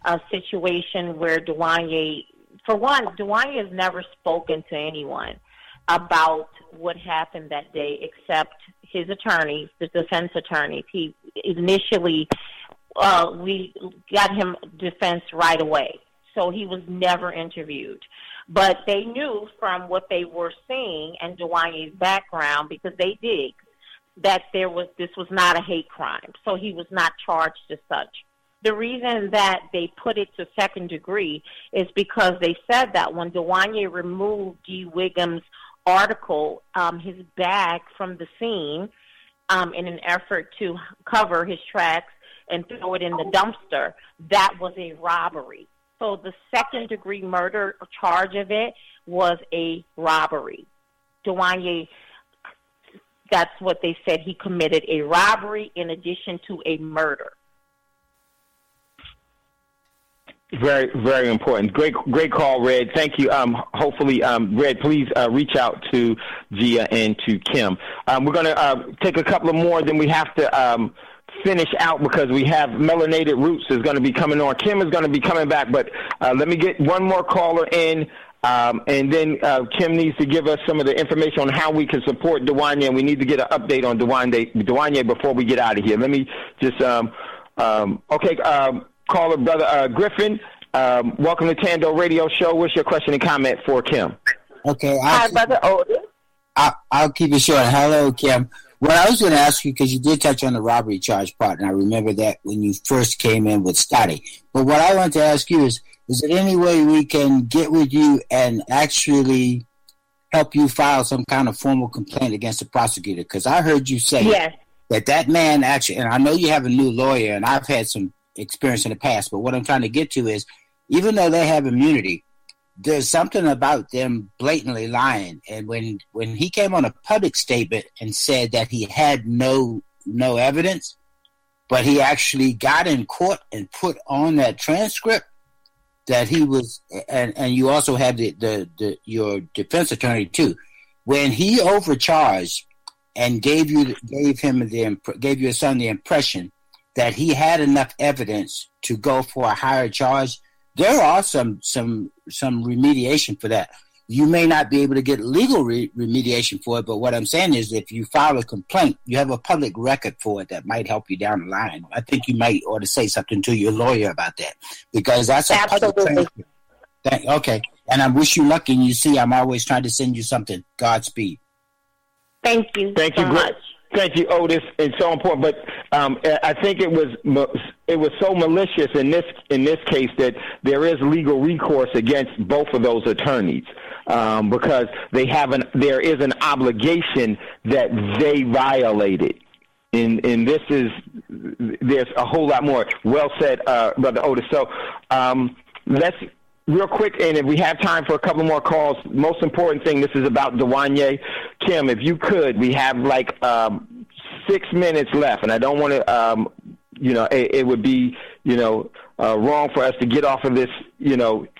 a situation where Dwanya has never spoken to anyone about what happened that day except his attorneys, the defense attorneys. He initially, we got him defense right away, so he was never interviewed. But they knew from what they were seeing and Dwanya's background, because they did, that this was not a hate crime, so he was not charged as such. The reason that they put it to second degree is because they said that when Dwanya removed G. Wiggum's article, his bag from the scene, in an effort to cover his tracks and throw it in the dumpster, that was a robbery. So the second-degree murder charge of it was a robbery. Dwanya, that's what they said. He committed a robbery in addition to a murder. Very, very important. Great call, Red. Thank you. Hopefully, Red, please reach out to Gia and to Kim. We're going to take a couple of more, then we have to finish out because we have Melanated Roots is going to be coming on. Kim is going to be coming back, but let me get one more caller in, and then Kim needs to give us some of the information on how we can support Dwanya, and we need to get an update on Dwanya before we get out of here. Let me just, caller, Brother Griffin, welcome to Thando Radio Show. What's your question and comment for Kim? Okay. Hi, Brother Otis. I'll keep it short. Hello, Kim. What I was going to ask you, because you did touch on the robbery charge part, and I remember that when you first came in with Scotty. But what I want to ask you is there any way we can get with you and actually help you file some kind of formal complaint against the prosecutor? Because I heard you say that man actually, and I know you have a new lawyer, and I've had some experience in the past, but what I'm trying to get to is, even though they have immunity, there's something about them blatantly lying. And when he came on a public statement and said that he had no evidence, but he actually got in court and put on that transcript that he was, and you also have your defense attorney too, when he overcharged and gave your son the impression that he had enough evidence to go for a higher charge, there are some remediation for that. You may not be able to get legal remediation for it, but what I'm saying is if you file a complaint, you have a public record for it that might help you down the line. I think you might ought to say something to your lawyer about that, because that's a public transcript. Okay, and I wish you luck, and you see I'm always trying to send you something. Godspeed. Thank you so much. Thank you, Otis. It's so important, but I think it was so malicious in this case that there is legal recourse against both of those attorneys because there is an obligation that they violated, and there's a whole lot more. Well said, Brother Otis. So let's. Real quick, and if we have time for a couple more calls, most important thing, this is about Dwanya. Kim, if you could, we have like 6 minutes left, and I don't want to, it would be, wrong for us to get off of this,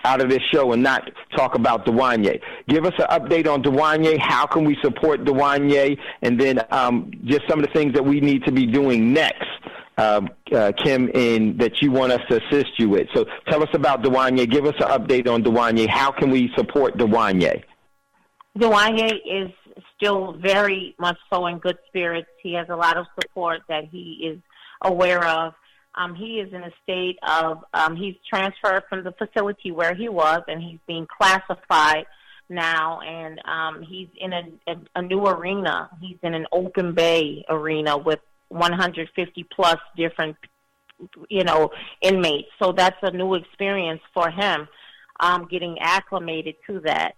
out of this show and not talk about Dwanya. Give us an update on Dwanya. How can we support Dwanya? And then just some of the things that we need to be doing next. Kim, that you want us to assist you with. So tell us about Dwanya. Give us an update on Dwanya. How can we support Dwanya? Dwanya is still very much so in good spirits. He has a lot of support that he is aware of. He is in a state of, he's transferred from the facility where he was, and he's being classified now, and he's in a new arena. He's in an open bay arena with 150 plus different, inmates. So that's a new experience for him, getting acclimated to that.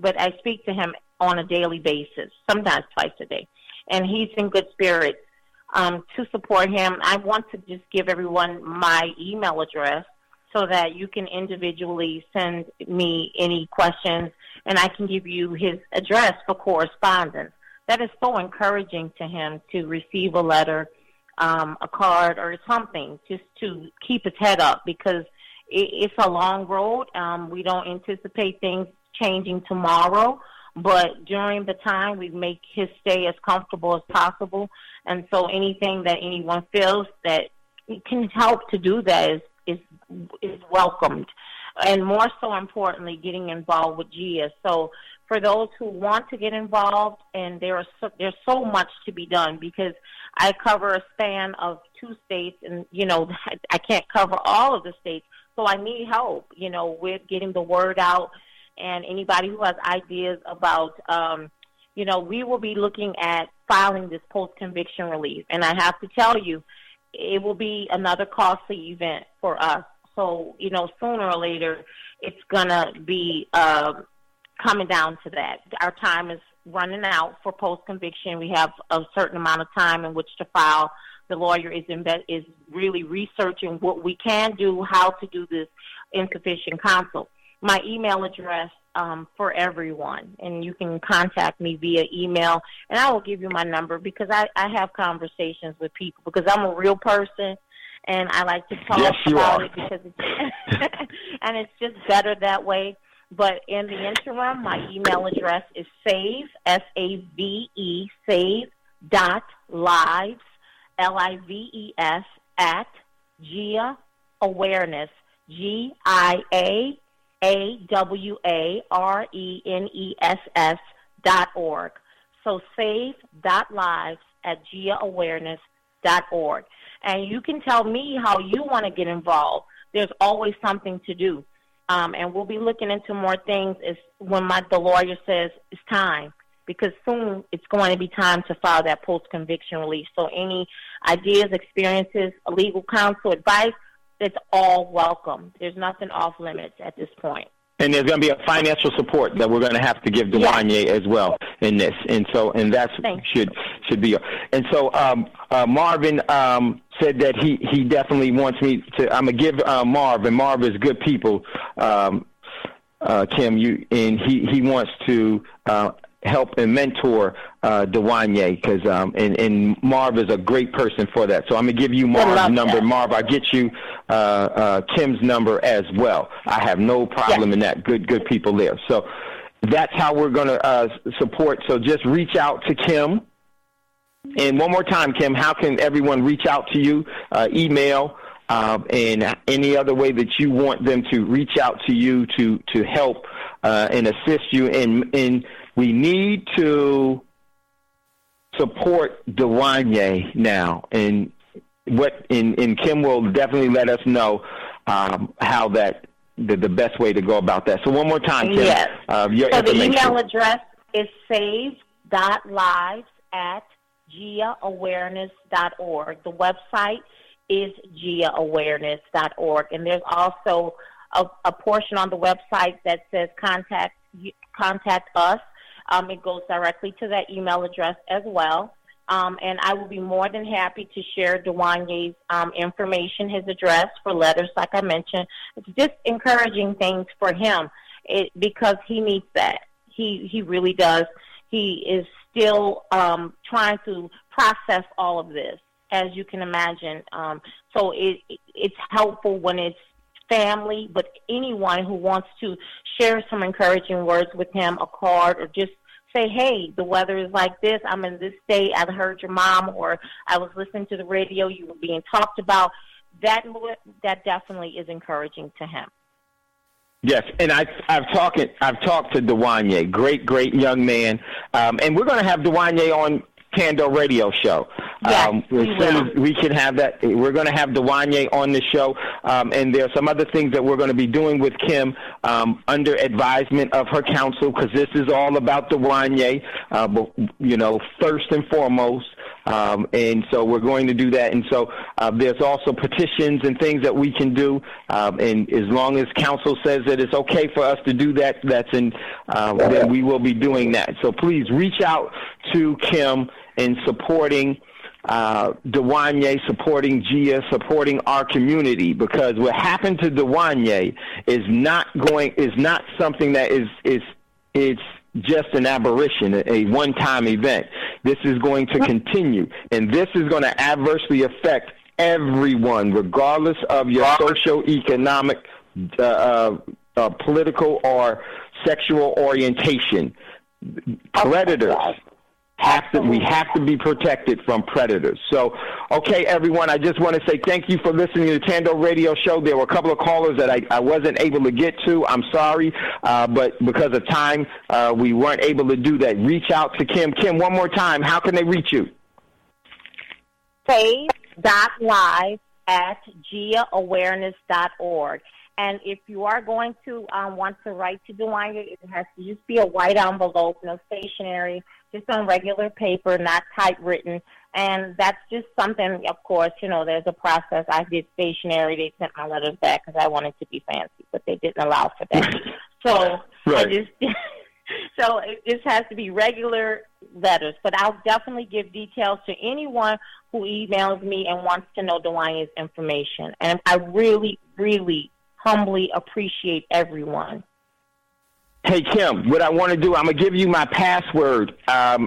But I speak to him on a daily basis, sometimes twice a day, and he's in good spirits. To support him, I want to just give everyone my email address so that you can individually send me any questions, and I can give you his address for correspondence. That is so encouraging to him to receive a letter, a card, or something, just to keep his head up, because it's a long road. We don't anticipate things changing tomorrow, but during the time, we make his stay as comfortable as possible. And so anything that anyone feels that can help to do that is welcomed. And more so importantly, getting involved with GIA. So for those who want to get involved, and there's so much to be done, because I cover a span of 2 states, and, I can't cover all of the states. So I need help, with getting the word out, and anybody who has ideas about, we will be looking at filing this post-conviction relief. And I have to tell you, it will be another costly event for us. So, sooner or later, it's going to be coming down to that. Our time is running out for post-conviction. We have a certain amount of time in which to file the lawyer is really researching what we can do, how to do this insufficient counsel. My email address for everyone, and you can contact me via email, and I will give you my number because I have conversations with people because I'm a real person, and I like to talk about it because and it's just better that way. But in the interim, my email address is save, S-A-V-E, save.lives, L-I-V-E-S, at GIA Awareness, GIAAWARENESS.org. So save.lives at GIAAwareness.org. And you can tell me how you want to get involved. There's always something to do. And we'll be looking into more things as when the lawyer says it's time, because soon it's going to be time to file that post-conviction release. So any ideas, experiences, legal counsel, advice, it's all welcome. There's nothing off limits at this point. And there's going to be a financial support that we're going to have to give Dwanya as well in this, and that should be. And so Marvin said that he definitely wants me to. I'm gonna give Marv, and Marv is good people. Kim, and he wants to help and mentor Dwanya because and Marv is a great person for that. So I'm gonna give you Marv's number. Marv, I'll get you Kim's number as well. I have no problem in that. Good people there. So that's how we're gonna support. So just reach out to Kim. And one more time, Kim, how can everyone reach out to you? Email and any other way that you want them to reach out to you to help and assist you. And we need to support Dwanya now. And Kim will definitely let us know how that the best way to go about that. So one more time, Kim. Yes. Your so information. The email address is save.lives at GIAAwareness.org. The website is GIAAwareness.org. And there's also a portion on the website that says contact us. It goes directly to that email address as well. And I will be more than happy to share Dwanya's information, his address for letters, like I mentioned. It's just encouraging things for him because he needs that. He really does. He is still trying to process all of this, as you can imagine. So it's helpful when it's family, but anyone who wants to share some encouraging words with him, a card, or just say, hey, the weather is like this, I'm in this state, I heard your mom, or I was listening to the radio, you were being talked about, that definitely is encouraging to him. Yes, and I've talked to Dwanya, great young man, and we're going to have Dwanya on Thando Radio Show. Yes, as soon as we can have that, we're going to have Dwanya on the show, and there are some other things that we're going to be doing with Kim under advisement of her counsel, because this is all about Dwanya, first and foremost. And so we're going to do that. And so there's also petitions and things that we can do. And as long as counsel says that it's okay for us to do that, then we will be doing that. So please reach out to Kim in supporting Dwanya, supporting GIA, supporting our community, because what happened to Dwanya is not something that is just an aberration, a one-time event. This is going to continue, and this is going to adversely affect everyone, regardless of your socioeconomic, political, or sexual orientation. Predators. We have to be protected from predators. So, okay, everyone, I just want to say thank you for listening to the Thando Radio Show. There were a couple of callers that I wasn't able to get to. I'm sorry, but because of time, we weren't able to do that. Reach out to Kim. Kim, one more time, how can they reach you? Save.live at GIAAwareness.org. And if you are going to want to write to Dwanya, it has to just be a white envelope, no stationery, just on regular paper, not typewritten. And that's just something, of course, there's a process. I did stationery. They sent my letters back because I wanted to be fancy, but they didn't allow for that. So right. So it just has to be regular letters, but I'll definitely give details to anyone who emails me and wants to know Dwanya's information. And I really, really humbly appreciate everyone. Hey, Kim, what I want to do, I'm going to give you my password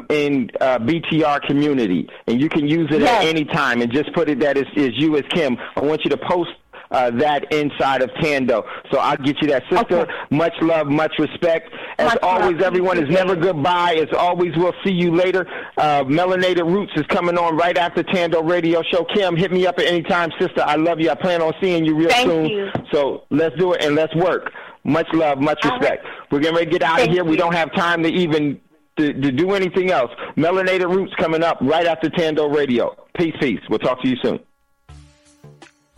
in BTR community, and you can use it at any time, and just put it that is you as Kim. I want you to post that inside of Thando. So I'll get you that, sister. Okay. Much love, much respect. As always, everyone, is never goodbye. As always, we'll see you later. Melanated Roots is coming on right after Thando Radio Show. Kim, hit me up at any time, sister. I love you. I plan on seeing you real soon. Thank you. So let's do it and let's work. Much love, much respect. We're getting ready to get out of here. We don't have time to even to do anything else. Melanated Roots coming up right after Thando Radio. Peace, peace. We'll talk to you soon.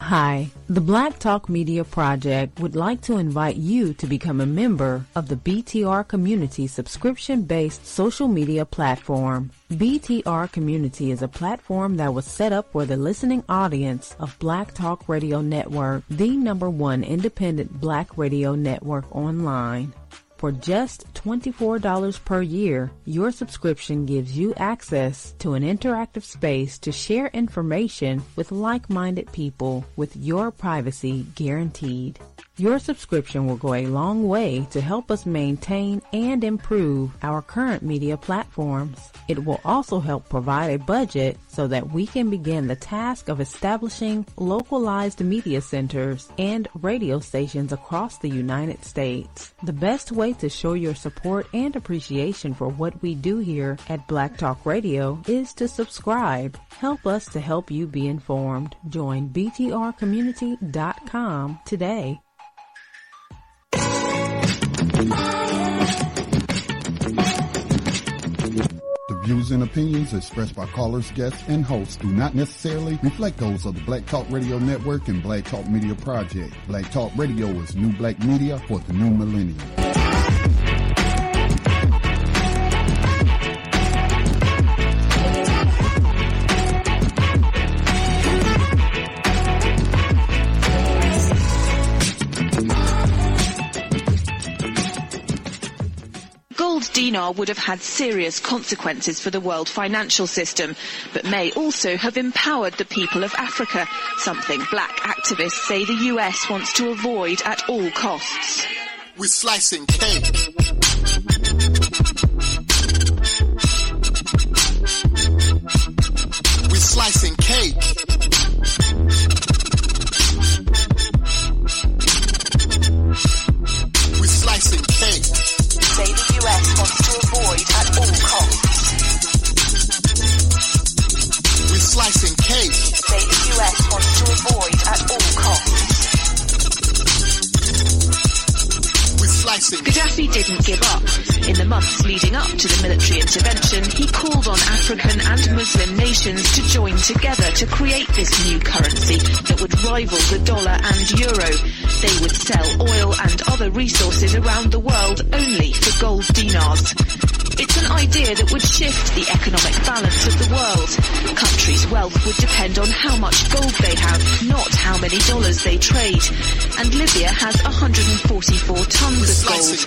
Hi, the Black Talk Media Project would like to invite you to become a member of the BTR Community subscription-based social media platform. BTR Community is a platform that was set up for the listening audience of Black Talk Radio Network, the #1 independent black radio network online. For just $24 per year, your subscription gives you access to an interactive space to share information with like-minded people with your privacy guaranteed. Your subscription will go a long way to help us maintain and improve our current media platforms. It will also help provide a budget so that we can begin the task of establishing localized media centers and radio stations across the United States. The best way to show your support and appreciation for what we do here at Black Talk Radio is to subscribe. Help us to help you be informed. Join btrcommunity.com today. The views and opinions expressed by callers, guests, and hosts do not necessarily reflect those of the Black Talk Radio Network and Black Talk Media Project. Black Talk Radio is new black media for the new millennium. Dinar would have had serious consequences for the world financial system, but may also have empowered the people of Africa, something black activists say the US wants to avoid at all costs. We're slicing cake. We're slicing cake. We're slicing cake. Say the US wants to avoid at all costs. We're slicing cake. Say the US wants to avoid at all costs. We're slicing. Gaddafi didn't give up. In the months leading up to the military intervention, he called on African and Muslim nations to join together to create this new currency that would rival the dollar and euro. They would sell oil and other resources around the world only for gold dinars. It's an idea that would shift the economic balance of the world. Countries' wealth would depend on how much gold they have, not how many dollars they trade. And Libya has 144 tons of gold.